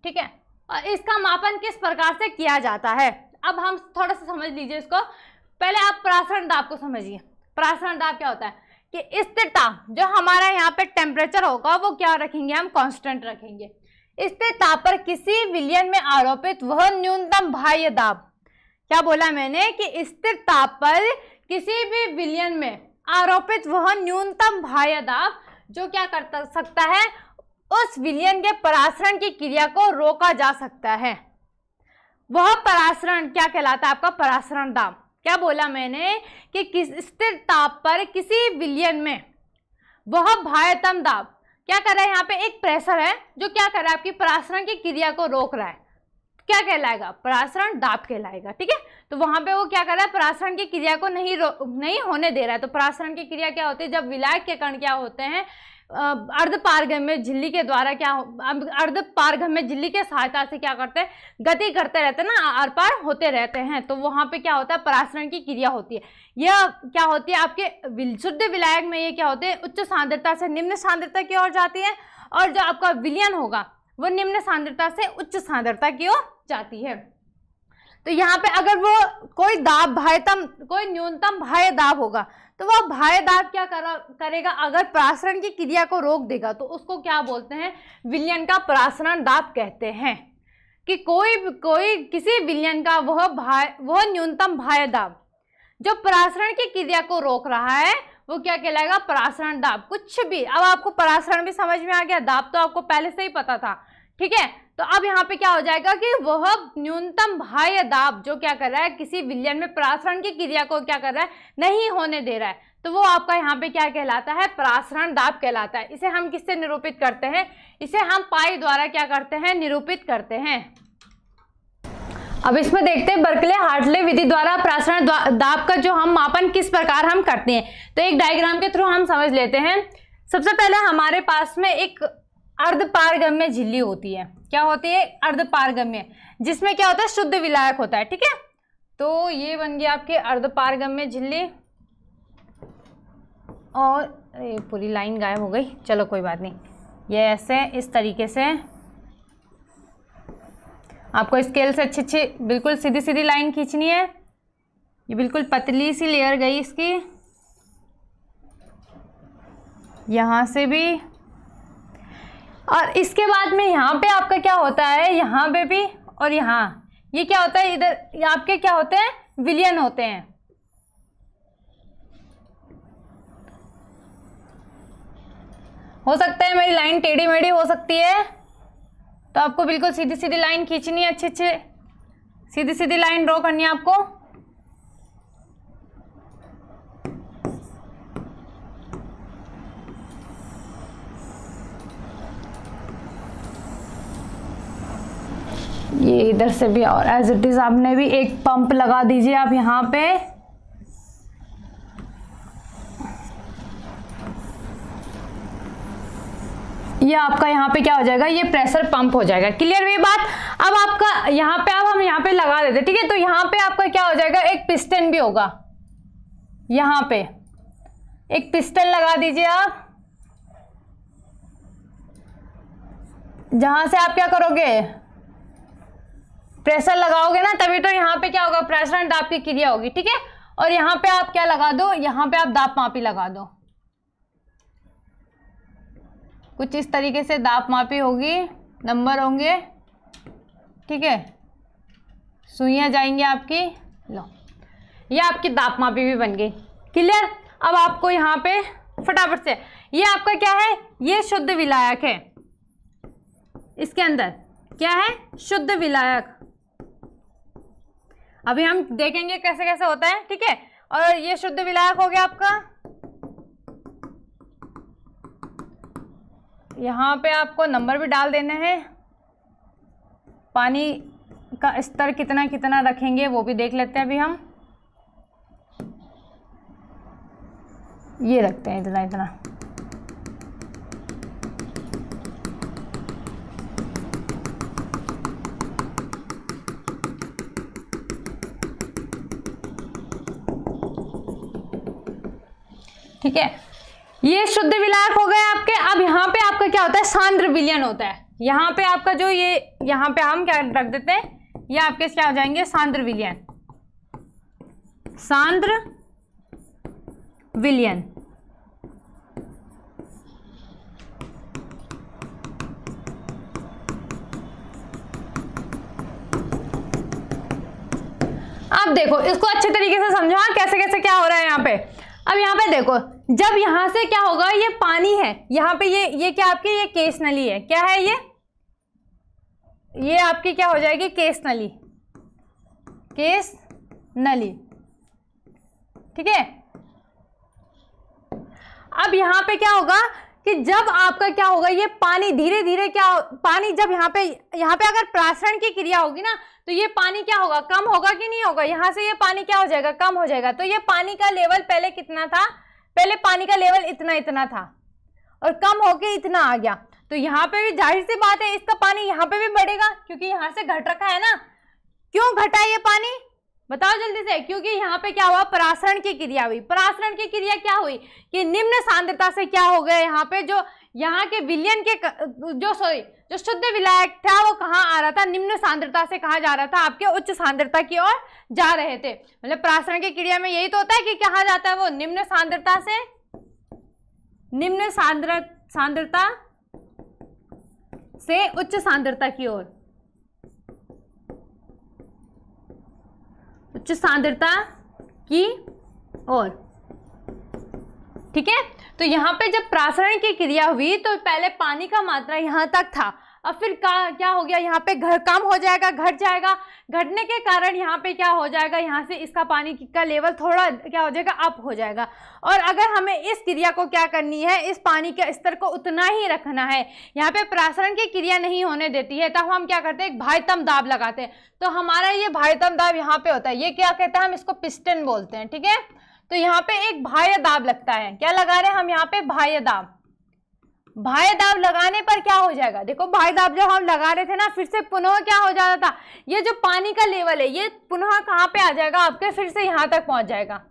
ठीक है, और इसका मापन किस प्रकार से किया जाता है। अब हम थोड़ा सा समझ लीजिए इसको। पहले आप परासरण दाब को समझिए। परासरण दाब क्या होता है कि स्थिरता, जो हमारा यहाँ पे टेम्परेचर होगा वो क्या रखेंगे, हम कांस्टेंट रखेंगे। स्थिर ताप पर किसी विलयन में आरोपित वह न्यूनतम बाह्य दाब, क्या बोला मैंने कि स्थिर ताप पर किसी भी विलयन में आरोपित वह न्यूनतम बाह्य दाब जो क्या कर सकता है, उस विलयन के परासरण की क्रिया को रोका जा सकता है। वह परासरण क्या कहलाता है, आपका परासरण दाब। क्या बोला मैंने कि किस स्थिर ताप पर किसी विलयन में वह बाह्यतम दाब क्या कर रहा है, यहाँ पे एक प्रेशर है जो क्या कर रहा है, आपकी परासरण की क्रिया को रोक रहा है, क्या कहलाएगा, परासरण दाब कहलाएगा। ठीक है, तो वहां पे वो क्या कर रहा है, परासरण की क्रिया को नहीं होने दे रहा है। तो परासरण की क्रिया क्या होती है, जब विलायक के कण क्या होते हैं, अर्धपारगम्य झिल्ली के द्वारा क्या, अर्धपारगम्य झिल्ली के सहायता से क्या करते हैं, गति करते रहते हैं ना, आर पार होते रहते हैं, तो वहां पे क्या होता है, परासरण की क्रिया होती है। यह क्या होती है, आपके शुद्ध विलायक में ये क्या होते हैं, उच्च सांद्रता से निम्न सांद्रता की ओर जाती है, और जो आपका विलयन होगा वो निम्न सांद्रता से उच्च सांद्रता की ओर जाती है। तो यहाँ पे अगर वो कोई दाब बाह्यतम, कोई न्यूनतम बाह्य दाब होगा तो वह बाह्य दाब क्या करेगा, अगर परासरण की क्रिया को रोक देगा तो उसको क्या बोलते हैं, विलयन का परासरण दाब कहते हैं। कि कोई किसी विलयन का वह न्यूनतम बाह्य दाब जो परासरण की क्रिया को रोक रहा है वो क्या कहलाएगा, परासरण दाब। कुछ भी, अब आपको परासरण भी समझ में आ गया, दाब तो आपको पहले से ही पता था। ठीक है, तो अब यहाँ पे क्या हो जाएगा कि वह न्यूनतम बाह्य दाब जो क्या कर रहा है, किसी विलयन में परासरण की क्रिया को क्या कर रहा है, नहीं होने दे रहा है, तो वो आपका यहाँ पे क्या कहलाता है, परासरण दाब कहलाता है। इसे हम किससे निरूपित करते हैं, इसे हम पाई द्वारा क्या करते हैं, निरूपित करते हैं। अब इसमें देखते हैं बर्कले हार्टले विधि द्वारा परासरण दाब का जो हम मापन किस प्रकार हम करते हैं। तो एक डायग्राम के थ्रू हम समझ लेते हैं। सबसे पहले हमारे पास में एक अर्धपारगम्य झिल्ली होती है। क्या होती है, अर्धपारगम्य, जिसमें क्या होता है, शुद्ध विलायक होता है। ठीक है, तो ये बन गया आपके अर्धपारगम्य झिल्ली, और पूरी लाइन गायब हो गई, चलो कोई बात नहीं। ये ऐसे इस तरीके से आपको स्केल से अच्छी बिल्कुल सीधी सीधी लाइन खींचनी है। ये बिल्कुल पतली सी लेयर गई इसकी, यहाँ से भी, और इसके बाद में यहाँ पे आपका क्या होता है, यहाँ पे भी, और यहाँ ये क्या होता है, इधर आपके क्या होते हैं, विलयन होते हैं। हो सकता है मेरी लाइन टेढ़ी मेढ़ी हो सकती है, तो आपको बिल्कुल सीधी सीधी लाइन खींचनी है, अच्छे सीधी सीधी लाइन ड्रॉ करनी है आपको। ये इधर से भी, और एज इट इज आपने भी एक पंप लगा दीजिए आप यहाँ पे। ये आपका यहाँ पे क्या हो जाएगा, ये प्रेशर पंप हो जाएगा। क्लियर हुई बात। अब आपका यहाँ पे, अब हम यहाँ पे लगा देते, ठीक है, तो यहाँ पे आपका क्या हो जाएगा, एक पिस्टन भी होगा, यहाँ पे एक पिस्टन लगा दीजिए आप। जहां से आप क्या करोगे, प्रेशर लगाओगे ना, तभी तो यहाँ पे क्या होगा, प्रसारण दाब की क्रिया होगी। ठीक है, और यहाँ पे आप क्या लगा दो, यहाँ पे आप दाबमापी लगा दो। कुछ इस तरीके से दाबमापी होगी, नंबर होंगे। ठीक है, सुइयां जाएंगी आपकी। लो, ये आपकी दाबमापी भी बन गई। क्लियर। अब आपको यहाँ पे फटाफट से, ये आपका क्या है, ये शुद्ध विलायक है। इसके अंदर क्या है, शुद्ध विलायक। अभी हम देखेंगे कैसे कैसे होता है। ठीक है, और ये शुद्ध विलायक हो गया आपका। यहाँ पे आपको नंबर भी डाल देने हैं। पानी का स्तर कितना कितना रखेंगे वो भी देख लेते हैं अभी हम। ये रखते हैं इतना इतना। ठीक है, ये शुद्ध विलायक हो गए आपके। अब यहाँ पे आपका क्या होता है, सांद्र विलयन होता है। यहाँ पे आपका जो ये, यहाँ पे हम क्या रख देते हैं, ये आपके क्या हो जाएंगे, सांद्र विलयन। सांद्र विलयन। अब देखो इसको अच्छे तरीके से समझो, कैसे कैसे क्या हो रहा है यहाँ पे। अब यहाँ पे देखो, जब यहाँ से क्या होगा, ये पानी है, यहाँ पे ये क्या आपकी, ये केश नली है। क्या है ये आपकी क्या हो जाएगी, केश नली। केश नली। ठीक है, अब यहाँ पे क्या होगा कि जब आपका क्या होगा, ये पानी धीरे धीरे क्या, पानी जब यहाँ पे अगर प्रासरण की क्रिया होगी ना, तो ये पानी क्या होगा, कम होगा कि नहीं होगा। यहाँ से ये पानी क्या हो जाएगा, कम हो जाएगा। तो ये पानी का लेवल पहले कितना था, पहले पानी का लेवल इतना इतना था और कम होके इतना आ गया। तो यहाँ पे भी जाहिर सी बात है, इसका पानी यहाँ पे भी बढ़ेगा, क्योंकि यहाँ से घट रखा है ना। क्यों घटा ये पानी, बताओ जल्दी से। क्योंकि यहाँ पे क्या हुआ, परासरण की क्रिया हुई। परासरण की क्रिया क्या हुई कि निम्न सांद्रता से क्या हो गया, यहाँ पे जो यहाँ के विलयन के जो शुद्ध विलायक था वो कहाँ आ रहा था, निम्न सांद्रता से कहाँ जा रहा था, आपके उच्च सांद्रता की ओर जा रहे थे। मतलब परासरण की क्रिया में यही तो होता है कि कहाँ जाता है वो, निम्न सांद्रता से निम्न सांद्रता से उच्च सांद्रता की ओर, उच्च सांद्रता की ओर। ठीक है, तो यहाँ पे जब प्रासरण की क्रिया हुई तो पहले पानी का मात्रा यहाँ तक था, अब फिर क्या हो गया, यहाँ पे कम हो जाएगा, घट जाएगा। घटने के कारण यहाँ पे क्या हो जाएगा, यहाँ से इसका पानी का लेवल थोड़ा क्या हो जाएगा, अप हो जाएगा। और अगर हमें इस क्रिया को क्या करनी है, इस पानी के स्तर को उतना ही रखना है, यहाँ पे प्रासरण की क्रिया नहीं होने देती है, तब हम क्या करते हैं, एक बाह्यतम दाब लगाते हैं। तो हमारा ये बाह्यतम दाब यहाँ पे होता है, ये क्या कहते हैं, हम इसको पिस्टन बोलते हैं। ठीक है, तो यहाँ पे एक बाह्य दाब लगता है। क्या लगा रहे हैं हम यहाँ पे, बाह्य दाब। बाह्य दाब लगाने पर क्या हो जाएगा, देखो बाह्य दाब जब हम लगा रहे थे ना, फिर से पुनः क्या हो जाता था, ये जो पानी का लेवल है ये पुनः कहाँ पे आ जाएगा आपके, फिर से यहाँ तक पहुंच जाएगा।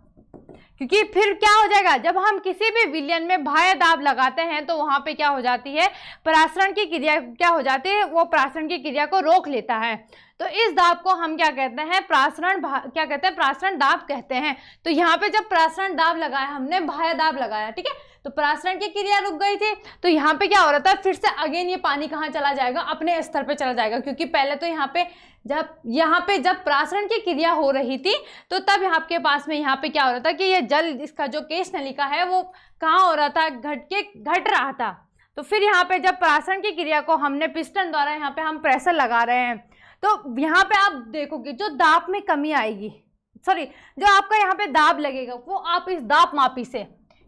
क्योंकि फिर क्या हो जाएगा, जब हम किसी भी विलयन में बाह्य दाब लगाते हैं तो वहां पे क्या हो जाती है, परासरण की क्रिया क्या हो जाती है, वो परासरण की क्रिया को रोक लेता है। तो इस दाब को हम क्या कहते हैं, क्या कहते हैं, परासरण दाब कहते हैं। तो यहाँ पे जब परासरण दाब लगाया हमने, बाह्य दाब लगाया, ठीक है, तो परासरण की क्रिया रुक गई थी। तो यहाँ पे क्या हो रहा था, फिर से अगेन ये पानी कहाँ चला जाएगा, अपने स्तर पे चला जाएगा। क्योंकि पहले तो यहाँ पे जब परासरण की क्रिया हो रही थी तो तब आपके पास में यहाँ पे क्या हो रहा था कि ये जल, इसका जो केश नलिका है वो कहाँ हो रहा था, घट रहा था। तो फिर यहाँ पे जब परासरण की क्रिया को हमने पिस्टन द्वारा यहाँ पे हम प्रेशर लगा रहे हैं, तो यहाँ पे आप देखोगे जो दाब में कमी आएगी, जो आपका यहाँ पे दाब लगेगा वो आप इस दाब मापी से,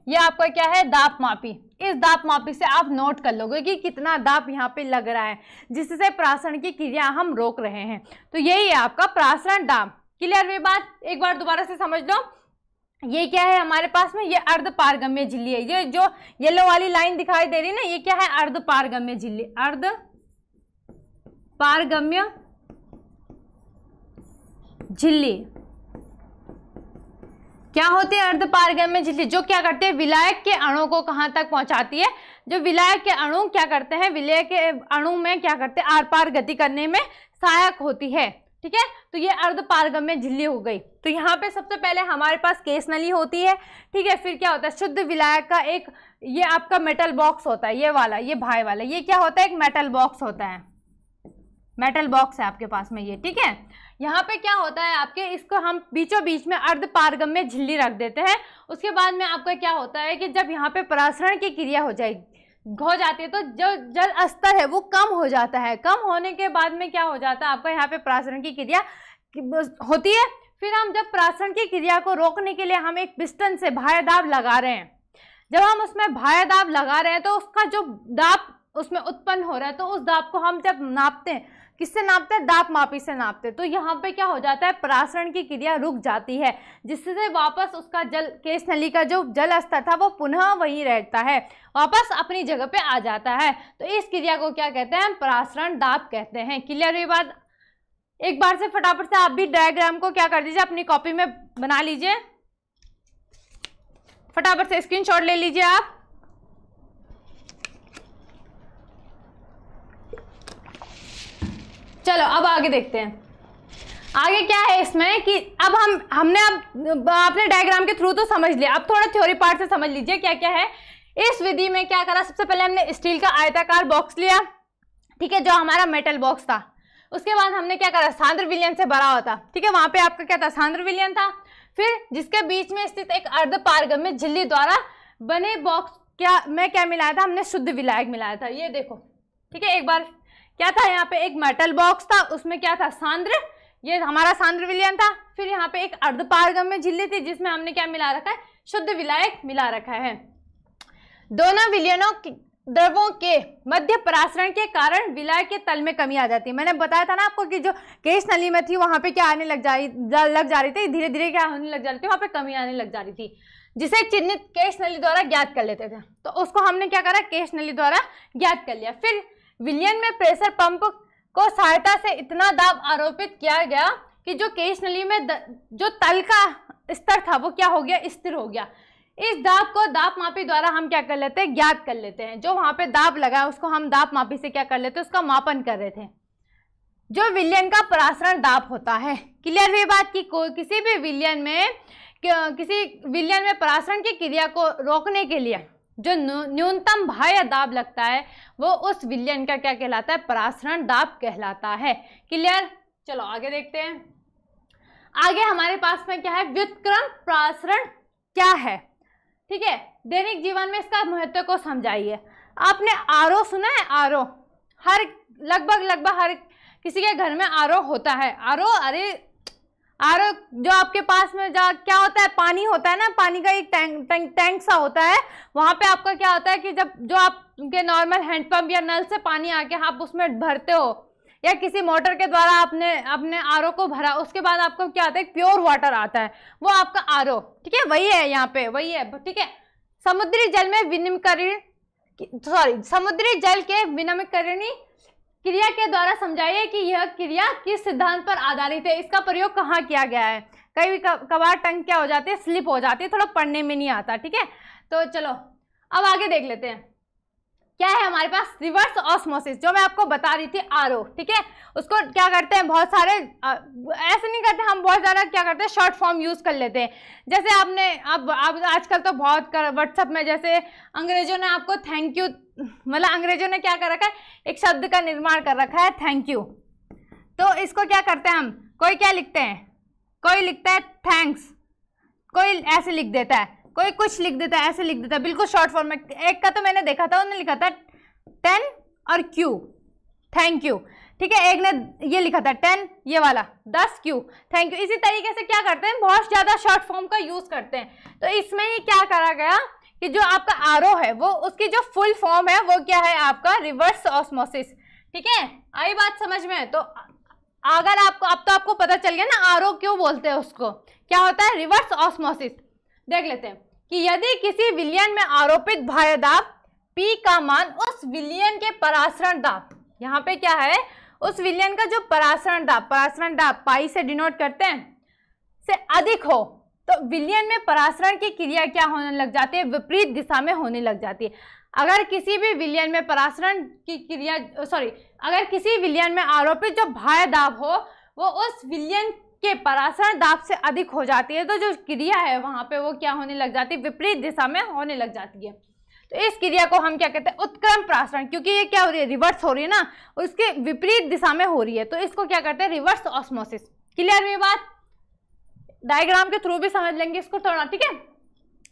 ये आपका क्या है, दाब मापी, इस दाब मापी से आप नोट कर लोगे कि कितना दाब यहाँ पे लग रहा है, जिससे परासरण की क्रिया हम रोक रहे हैं। तो यही है आपका परासरण दाब। क्लियर ये बात, एक बार दोबारा से समझ लो। ये क्या है हमारे पास में, ये अर्ध पारगम्य झिल्ली है। ये जो येलो वाली लाइन दिखाई दे रही है ना, ये क्या है, अर्ध पारगम्य झिल्ली। अर्ध पारगम्य झिल्ली क्या होती है, अर्ध पारगम्य झिल्ली, जो क्या करते हैं, विलायक के अणु को कहां तक पहुंचाती है, जो विलायक के अणु क्या करते हैं, विलय के अणु में क्या करते हैं, आर पार गति करने में सहायक होती है। ठीक है, तो ये अर्धपारगम्य झिल्ली हो गई। तो यहाँ पे सबसे पहले हमारे पास केस नली होती है। ठीक है, फिर क्या होता है, शुद्ध विलायक का एक ये आपका मेटल बॉक्स होता है, ये वाला, ये भाई वाला, ये क्या होता है, एक मेटल बॉक्स होता है, मेटल बॉक्स है आपके पास में ये। ठीक है, यहाँ पे क्या होता है आपके, इसको हम बीचों बीच में अर्धपारगम्य झिल्ली रख देते हैं। उसके बाद में आपका क्या होता है कि जब यहाँ पे परासरण की क्रिया हो जाती है तो जो जल स्तर है वो कम हो जाता है। कम होने के बाद में क्या हो जाता है आपका, यहाँ पे परासरण की क्रिया होती है। फिर हम जब परासरण की क्रिया को रोकने के लिए हम एक पिस्टन से बाह्य दाब लगा रहे हैं, जब हम उसमें बाह्य दाब लगा रहे हैं तो उसका जो दाब उसमें उत्पन्न हो रहा है, तो उस दाब को हम जब नापते हैं, किससे नापते हैं, दाब मापी से नापते हैं। तो यहाँ पे क्या हो जाता है, परासरण की क्रिया रुक जाती है, जिससे वापस उसका जल, केस नली का जो जल स्तर था वो पुनः वहीं रहता है, वापस अपनी जगह पे आ जाता है। तो इस क्रिया को क्या कहते हैं, परासरण दाब कहते हैं। क्लियर हुई बात? एक बार से फटाफट से आप भी डायग्राम को क्या कर दीजिए, अपनी कॉपी में बना लीजिए, फटाफट से स्क्रीनशॉट ले लीजिए आप। चलो अब आगे देखते हैं, आगे क्या है इसमें कि अब हमने आपने डायग्राम के थ्रू तो समझ लिया, अब थोड़ा थ्योरी पार्ट से समझ लीजिए क्या क्या है। इस विधि में क्या करा, सबसे पहले हमने स्टील का आयताकार बॉक्स लिया, ठीक है, जो हमारा मेटल बॉक्स था। उसके बाद हमने क्या करा, सांद्र विलयन से भरा हुआ था। ठीक है, वहां पे आपका क्या था, सांद्र विलयन था। फिर जिसके बीच में स्थित एक अर्धपारगम्य झिल्ली द्वारा बने बॉक्स क्या मिलाया था, हमने शुद्ध विलायक मिलाया था, ये देखो। ठीक है, एक बार क्या था, यहाँ पे एक मेटल बॉक्स था, उसमें क्या था, सांद्र, ये हमारा सांद्र विलयन था। फिर यहाँ पे एक अर्धपारगम्य झिल्ली थी जिसमें हमने क्या मिला रखा है, शुद्ध विलायक मिला रखा है। दोनों विलयनों द्रवों के मध्य परासरण के कारण विलायक के तल में कमी आ जाती है। मैंने बताया था ना आपको कि जो केस नली में थी वहां पे क्या आने लग जा रही थी, धीरे धीरे क्या होने लग जा रही थी, वहां पे कमी आने लग जा रही थी, जिसे चिन्हित केस नली द्वारा ज्ञात कर लेते थे। तो उसको हमने क्या करा, केस नली द्वारा ज्ञात कर लिया। फिर विलयन में प्रेशर पंप को सहायता से इतना दाब आरोपित किया गया कि जो केस नली में जो तल का स्तर था वो क्या हो गया, स्थिर हो गया। इस दाब को दाब मापी द्वारा हम क्या कर लेते हैं, ज्ञात कर लेते हैं। जो वहां पे दाब लगा है उसको हम दाब मापी से क्या कर लेते हैं, उसका मापन कर रहे थे, जो विलयन का परासरण दाब होता है। क्लियर हुई बात की किसी भी विलयन में परासरण की क्रिया को रोकने के लिए जो न्यूनतम बाह्य दाब लगता है वो उस विलयन का क्या कहलाता है, परासरण दाब कहलाता है। क्लियर? चलो आगे देखते हैं। आगे हमारे पास में क्या है, व्युत्क्रम परासरण क्या है। ठीक है, दैनिक जीवन में इसका महत्व को समझाइए। आपने आरओ सुना है, आरओ लगभग हर किसी के घर में आरओ होता है। आरओ जो आपके पास में क्या होता है, पानी होता है ना, पानी का एक टैंक सा होता है। वहां पे आपका क्या होता है कि जब जो आपके नॉर्मल हैंडपंप या नल से पानी आके आप उसमें भरते हो या किसी मोटर के द्वारा आपने अपने आरओ को भरा, उसके बाद आपको क्या आता है, प्योर वाटर आता है, वो आपका आरओ। ठीक है, वही है यहाँ पे, वही है। ठीक है, समुद्री जल के विनिमयकरणीय क्रिया के द्वारा समझाइए कि यह क्रिया किस सिद्धांत पर आधारित है, इसका प्रयोग कहाँ किया गया है। कई कबार टंग क्या हो जाती है, स्लिप हो जाती है, थोड़ा पढ़ने में नहीं आता। ठीक है, तो चलो अब आगे देख लेते हैं क्या है हमारे पास, रिवर्स ऑस्मोसिस, जो मैं आपको बता रही थी, आरओ। ठीक है, उसको क्या करते हैं, बहुत सारे ऐसे नहीं करते, हम बहुत ज़्यादा क्या करते हैं, शॉर्ट फॉर्म यूज़ कर लेते हैं। जैसे आपने अब आजकल तो बहुत व्हाट्सएप में जैसे अंग्रेजों ने आपको थैंक यू, मतलब अंग्रेजों ने क्या कर रखा है, एक शब्द का निर्माण कर रखा है, थैंक यू। तो इसको क्या करते हैं हम, कोई क्या लिखते हैं, कोई लिखता है थैंक्स, कोई ऐसे लिख देता है, कोई कुछ लिख देता है, ऐसे लिख देता है, बिल्कुल शॉर्ट फॉर्म में। एक का तो मैंने देखा था, उन्होंने लिखा था 10 और क्यू, थैंक यू। ठीक है, एक ने ये लिखा था 10, ये वाला 10 क्यू, थैंक यू। इसी तरीके से क्या करते हैं, बहुत ज़्यादा शॉर्ट फॉर्म का यूज़ करते हैं। तो इसमें ही क्या करा गया कि जो आपका आरओ है वो उसकी जो फुल फॉर्म है वो क्या है, आपका रिवर्स ऑस्मोसिस। ठीक है, आई बात समझ में? तो अगर आपको पता चल गया ना आरओ क्यों बोलते हैं उसको, क्या होता है, रिवर्स ऑस्मोसिस। देख लेते हैं कि यदि किसी विलयन में आरोपित बाह्य दाब P का मान उस विलयन के परासरण दाब, यहाँ पे क्या है, उस विलयन का जो परासरण दाब पाई से डिनोट करते हैं, से अधिक हो, तो विलयन में परासरण की क्रिया क्या होने लग जाती है, विपरीत दिशा में होने लग जाती है। अगर किसी भी विलयन में परासरण की क्रिया अगर किसी विलयन में आरोपित जो बाह्य दाब हो वो उस विलयन के परासरण दाब से अधिक हो जाती है, तो जो क्रिया है वहां पे वो क्या होने लग जाती है, विपरीत दिशा में होने लग जाती है। तो इस क्रिया को हम क्या कहते हैं, उत्क्रम परासरण, क्योंकि ये क्या हो रही है, रिवर्स हो रही है ना, उसके विपरीत दिशा में हो रही है, तो इसको क्या कहते हैं, रिवर्स ऑस्मोसिस। क्लियर हुई बात? डायग्राम के थ्रू भी समझ लेंगे इसको थोड़ा, ठीक है।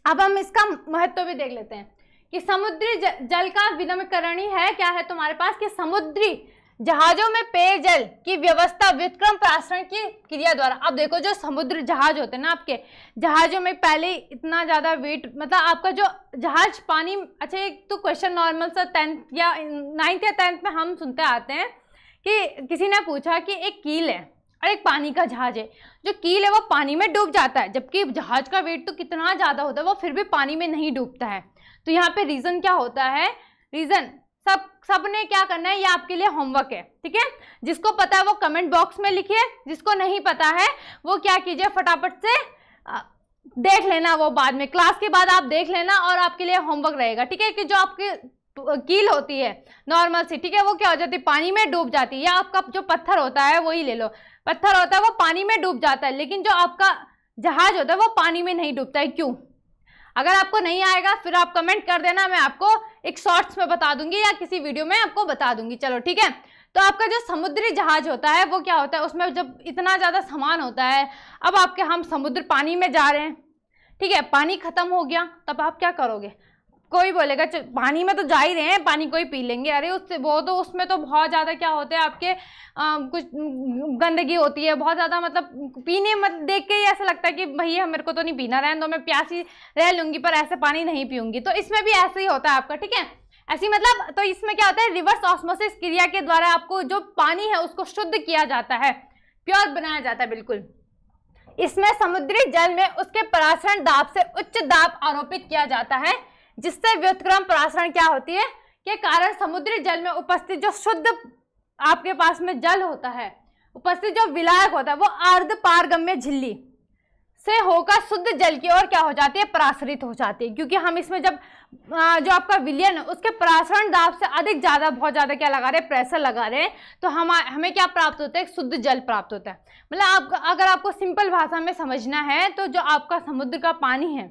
अब हम इसका महत्व भी देख लेते हैं कि समुद्री जल का विनम्रीकरण ही है, क्या है तुम्हारे पास, कि समुद्री जहाजों में पेयजल की व्यवस्था व्युत्क्रम परासरण की क्रिया द्वारा। अब देखो जो समुद्र जहाज होते हैं ना, आपके जहाजों में पहले इतना ज्यादा वेट, मतलब आपका जो जहाज पानी, अच्छा एक तो क्वेश्चन नॉर्मल सा 10th या 9th या 10th में हम सुनते आते हैं कि किसी ने पूछा कि एक कील है और एक पानी का जहाज है, जो कील है वो पानी में डूब जाता है, जबकि जहाज का वेट तो कितना ज्यादा होता है वो फिर भी पानी में नहीं डूबता है। तो यहाँ पे रीजन क्या होता है, रीजन सबने क्या करना है, ये आपके लिए होमवर्क है, ठीक है। जिसको पता है वो कमेंट बॉक्स में लिखिए, जिसको नहीं पता है वो क्या कीजिए, फटाफट से देख लेना, वो बाद में क्लास के बाद आप देख लेना और आपके लिए होमवर्क रहेगा, ठीक है। कि जो आपकी कील होती है नॉर्मल सी, ठीक है, वो क्या हो जाती है, पानी में डूब जाती है, या आपका जो पत्थर होता है वही ले लो, पत्थर होता है वो पानी में डूब जाता है, लेकिन जो आपका जहाज होता है वो पानी में नहीं डूबता है। क्यों? अगर आपको नहीं आएगा फिर आप कमेंट कर देना, मैं आपको एक शॉर्ट्स में बता दूंगी या किसी वीडियो में आपको बता दूंगी, चलो ठीक है। तो आपका जो समुद्री जहाज होता है वो क्या होता है, उसमें जब इतना ज़्यादा सामान होता है, अब आपके हम समुद्र पानी में जा रहे हैं, ठीक है, पानी खत्म हो गया, तब आप क्या करोगे, कोई बोलेगा पानी में तो जा ही रहे हैं, पानी को ही पी लेंगे, अरे उससे वो तो उसमें तो बहुत ज़्यादा क्या होता है आपके कुछ गंदगी होती है बहुत ज़्यादा, मतलब पीने मत देख के ही ऐसा लगता है कि भैया मेरे को तो नहीं पीना, रहने दो, मैं प्यासी रह लूँगी पर ऐसे पानी नहीं पीऊँगी। तो इसमें भी ऐसे ही होता है आपका, ठीक है, ऐसी मतलब। तो इसमें क्या होता है, रिवर्स ऑस्मोसिस क्रिया के द्वारा आपको जो पानी है उसको शुद्ध किया जाता है, प्योर बनाया जाता है, बिल्कुल। इसमें समुद्री जल में उसके परासरण दाब से उच्च दाब आरोपित किया जाता है, जिससे व्युत्क्रम परासरण क्या होती है के कारण समुद्री जल में उपस्थित जो शुद्ध आपके पास में जल होता है, उपस्थित जो विलायक होता है, वो अर्ध पारगम्य झिल्ली से होकर शुद्ध जल की ओर क्या हो जाती है, परासरित हो जाती है। क्योंकि हम इसमें जब जो आपका विलयन है उसके परासरण दाब से अधिक ज्यादा, बहुत ज्यादा क्या लगा रहे हैं, प्रेशर लगा रहे हैं, तो हमें क्या प्राप्त होता है, शुद्ध जल प्राप्त होता है। मतलब अगर आपको सिंपल भाषा में समझना है तो जो आपका समुद्र का पानी है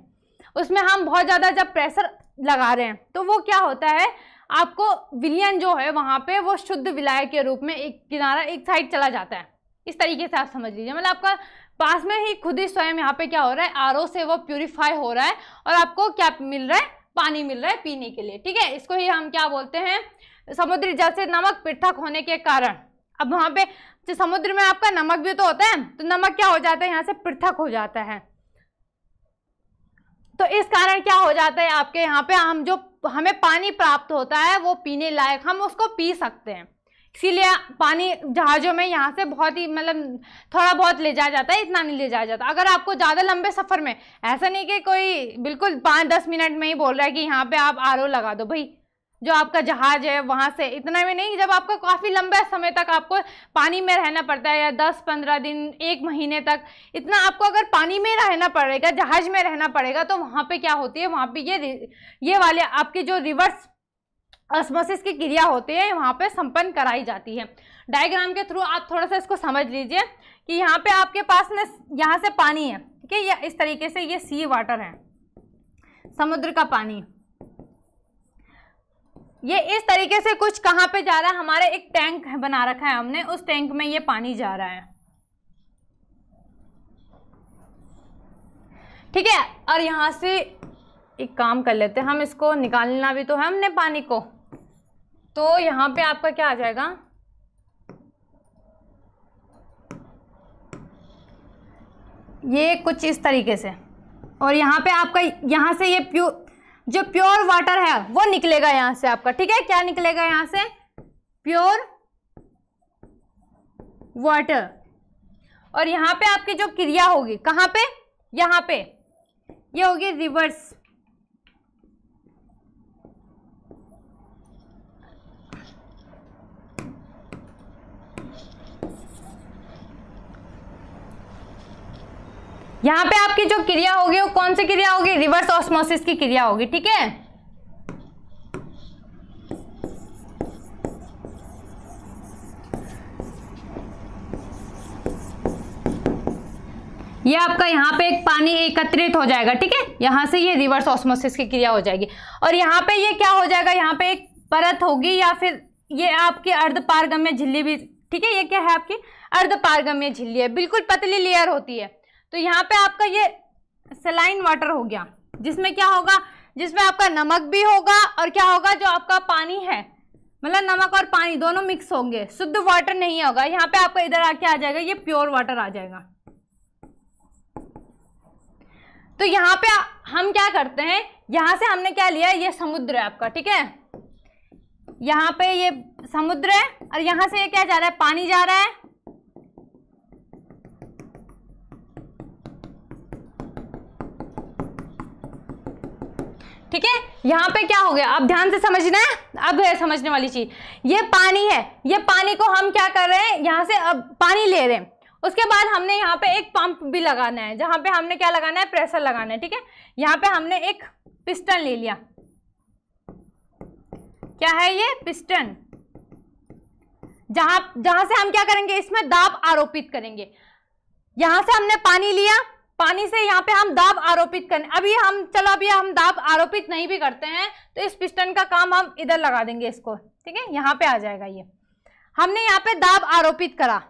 उसमें हम बहुत ज़्यादा जब प्रेशर लगा रहे हैं तो वो क्या होता है, आपको विलयन जो है वहाँ पे वो शुद्ध विलायक के रूप में एक किनारा एक साइड चला जाता है। इस तरीके से आप समझ लीजिए, मतलब आपका पास में ही खुद ही स्वयं यहाँ पे क्या हो रहा है, आरओ से वो प्यूरिफाई हो रहा है और आपको क्या मिल रहा है, पानी मिल रहा है पीने के लिए, ठीक है। इसको ही हम क्या बोलते हैं, समुद्री जल से नमक पृथक होने के कारण। अब वहाँ पे जो समुद्र में आपका नमक भी तो होता है, तो नमक क्या हो जाता है, यहाँ से पृथक हो जाता है, तो इस कारण क्या हो जाता है आपके यहाँ पे हम जो हमें पानी प्राप्त होता है वो पीने लायक, हम उसको पी सकते हैं। इसीलिए पानी जहाज़ों में यहाँ से बहुत ही मतलब थोड़ा बहुत ले जाया जाता है, इतना नहीं ले जाया जाता। अगर आपको ज़्यादा लंबे सफ़र में, ऐसा नहीं कि कोई बिल्कुल 5-10 मिनट में ही बोल रहा है कि यहाँ पे आप आरओ लगा दो, भाई जो आपका जहाज है वहाँ से इतना में नहीं, जब आपको काफ़ी लंबे समय तक आपको पानी में रहना पड़ता है, या 10-15 दिन 1 महीने तक इतना आपको अगर पानी में रहना पड़ेगा, जहाज में रहना पड़ेगा, तो वहाँ पे क्या होती है, वहाँ पे ये वाले आपके जो रिवर्स ऑस्मोसिस की क्रिया होती है वहाँ पे संपन्न कराई जाती है। डायग्राम के थ्रू आप थोड़ा सा इसको समझ लीजिए कि यहाँ पे आपके पास में यहाँ से पानी है, ठीक है, ये इस तरीके से ये सी वाटर है, समुद्र का पानी, ये इस तरीके से कुछ कहाँ पे जा रहा है, हमारे एक टैंक बना रखा है हमने, उस टैंक में ये पानी जा रहा है, ठीक है। और यहाँ से एक काम कर लेते हैं, हम इसको निकालना भी तो है हमने पानी को, तो यहाँ पे आपका क्या आ जाएगा, ये कुछ इस तरीके से, और यहाँ पे आपका यहाँ से ये जो प्योर वाटर है वो निकलेगा यहाँ से आपका, ठीक है। क्या निकलेगा यहाँ से, प्योर वाटर, और यहाँ पे आपकी जो क्रिया होगी कहाँ पे, यहाँ पे ये होगी रिवर्स, यहाँ पे आपकी जो क्रिया होगी वो कौन सी क्रिया होगी, रिवर्स ऑस्मोसिस की क्रिया होगी, ठीक है। ये आपका यहाँ पे एक पानी एकत्रित हो जाएगा, ठीक है, यहाँ से ये रिवर्स ऑस्मोसिस की क्रिया हो जाएगी। और यहाँ पे ये क्या हो जाएगा, यहाँ पे एक परत होगी या फिर ये आपकी अर्धपारगम्य झिल्ली भी, ठीक है, ये क्या है आपकी अर्धपारगम्य झिल्ली है, बिल्कुल पतली लेयर होती है। तो यहाँ पे आपका ये सलाइन वाटर हो गया, जिसमें क्या होगा, जिसमें आपका नमक भी होगा और क्या होगा, जो आपका पानी है, मतलब नमक और पानी दोनों मिक्स होंगे, शुद्ध वाटर नहीं होगा। यहाँ पे आपका इधर आके आ जाएगा, ये प्योर वाटर आ जाएगा। तो यहाँ पे हम क्या करते हैं, यहाँ से हमने क्या लिया, ये समुद्र है आपका, ठीक है, यहाँ पे ये समुद्र है और यहाँ से ये क्या जा रहा है, पानी जा रहा है। ठीक है, यहाँ पे क्या हो गया, अब ध्यान से समझना है, अब है समझने वाली चीज, ये पानी है, ये पानी को हम क्या कर रहे हैं, यहाँ से अब पानी ले रहे हैं, उसके बाद हमने यहाँ पे एक पंप भी लगाना है, जहां पे हमने क्या लगाना है, प्रेशर लगाना है, ठीक है। यहाँ पे हमने एक पिस्टन ले लिया, क्या है ये पिस्टन, जहां से हम क्या करेंगे, इसमें दाब आरोपित करेंगे। यहां से हमने पानी लिया, पानी से यहाँ पे हम दाब आरोपित करें, अभी हम दाब आरोपित नहीं भी करते हैं तो इस पिस्टन का काम हम इधर लगा देंगे इसको, ठीक है, यहाँ पे आ जाएगा। ये हमने यहाँ पे दाब आरोपित करा,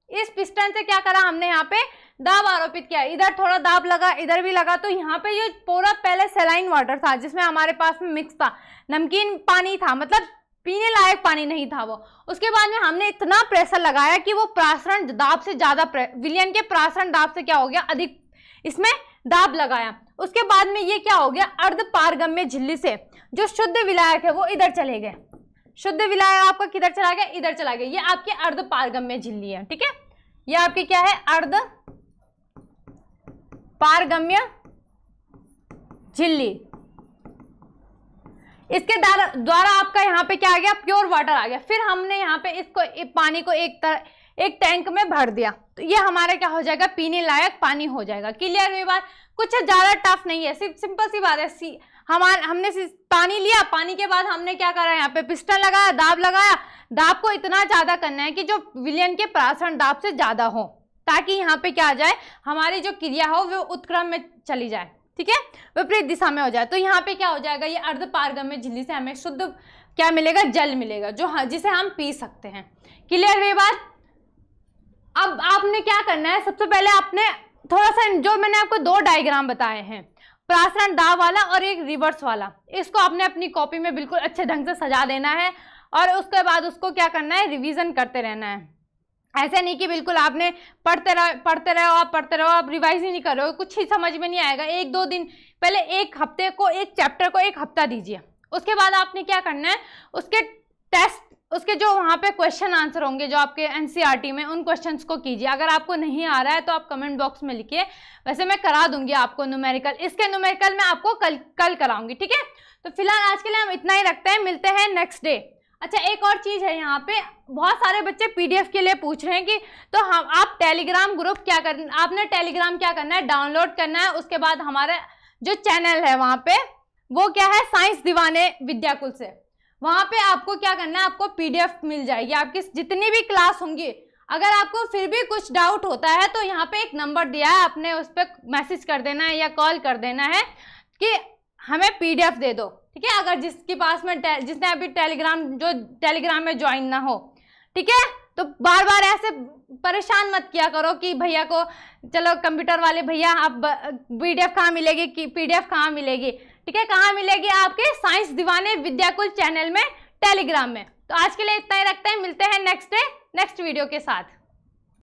इस पिस्टन से क्या करा हमने, यहाँ पे दाब आरोपित किया, इधर थोड़ा दाब लगा, इधर भी लगा। तो यहाँ पे ये पूरा पहले सलाइन वाटर था, जिसमें हमारे पास में मिक्स था, नमकीन पानी था, मतलब पीने लायक पानी नहीं था वो। उसके बाद में हमने इतना प्रेशर लगाया कि वो प्रासरण दाब से ज्यादा, विलयन के प्रासरण दाब से क्या हो गया, अधिक इसमें दाब लगाया। उसके बाद में ये क्या हो गया, अर्धपारगम्य झिल्ली से जो शुद्ध विलायक है वो इधर चले गए, शुद्ध विलायक आपका किधर चला गया, इधर चला गया। ये आपकी अर्धपारगम्य झिल्ली है, ठीक है, ये आपकी क्या है, अर्धपारगम्य झिल्ली। इसके द्वारा आपका यहाँ पे क्या आ गया, प्योर वाटर आ गया। फिर हमने यहाँ पे इसको पानी को एक टैंक में भर दिया, तो ये हमारा क्या हो जाएगा, पीने लायक पानी हो जाएगा। क्लियर हुई बात, कुछ ज्यादा टफ नहीं है, सिर्फ सिंपल सी बात है। हमने पानी लिया, पानी के बाद हमने क्या करा, यहाँ पे पिस्टन लगाया, दाब लगाया। दाब को इतना ज्यादा करना है कि जो विलयन के प्रासरण दाब से ज्यादा हो, ताकि यहाँ पे क्या आ जाए, हमारी जो क्रिया हो वो उत्क्रम में चली जाए, ठीक है, विपरीत दिशा में हो जाए। तो यहाँ पे क्या हो जाएगा, ये अर्धपारगम्य झिल्ली से हमें शुद्ध क्या मिलेगा, जल मिलेगा, जिसे हम पी सकते हैं। क्लियर हुई बात। अब आपने क्या करना है, सबसे पहले आपने थोड़ा सा, जो मैंने आपको दो डायग्राम बताए हैं, प्रासरण दाब वाला और एक रिवर्स वाला, इसको आपने अपनी कॉपी में बिल्कुल अच्छे ढंग से सजा देना है और उसके बाद उसको क्या करना है, रिवीजन करते रहना है। ऐसे नहीं कि बिल्कुल आपने पढ़ते रहो, आप रिवाइज ही नहीं कर रहे हो, कुछ ही समझ में नहीं आएगा। एक दो दिन पहले एक हफ्ते को, एक चैप्टर को एक हफ्ता दीजिए, उसके बाद आपने क्या करना है, उसके टेस्ट, उसके जो वहाँ पे क्वेश्चन आंसर होंगे जो आपके एनसीईआरटी में, उन क्वेश्चंस को कीजिए। अगर आपको नहीं आ रहा है तो आप कमेंट बॉक्स में लिखिए, वैसे मैं करा दूंगी आपको न्यूमेरिकल, इसके न्यूमेरिकल मैं आपको कल कराऊंगी, ठीक है। तो फिलहाल आज के लिए हम इतना ही रखते हैं, मिलते हैं नेक्स्ट डे। अच्छा, एक और चीज है, यहाँ पे बहुत सारे बच्चे पीडीएफ के लिए पूछ रहे हैं कि तो हम आप टेलीग्राम ग्रुप क्या करना, आपने टेलीग्राम क्या करना है, डाउनलोड करना है। उसके बाद हमारे जो चैनल है वहाँ पे, वो क्या है, साइंस दीवाने विद्याकुल से, वहाँ पे आपको क्या करना है, आपको पीडीएफ मिल जाएगी आपकी जितनी भी क्लास होंगी। अगर आपको फिर भी कुछ डाउट होता है तो यहाँ पे एक नंबर दिया है, आपने उस पर मैसेज कर देना है या कॉल कर देना है कि हमें पीडीएफ दे दो, ठीक है। अगर जिसके पास में जिसने अभी टेलीग्राम में ज्वाइन ना हो, ठीक है, तो बार बार ऐसे परेशान मत किया करो कि भैया को, चलो कंप्यूटर वाले भैया, आप पीडीएफ कहाँ मिलेगी, कि पीडीएफ कहाँ मिलेगी, ठीक है, कहाँ मिलेगी, आपके साइंस दीवाने विद्याकुल चैनल में, टेलीग्राम में। तो आज के लिए इतना ही रखते हैं, मिलते हैं नेक्स्ट वीडियो के साथ।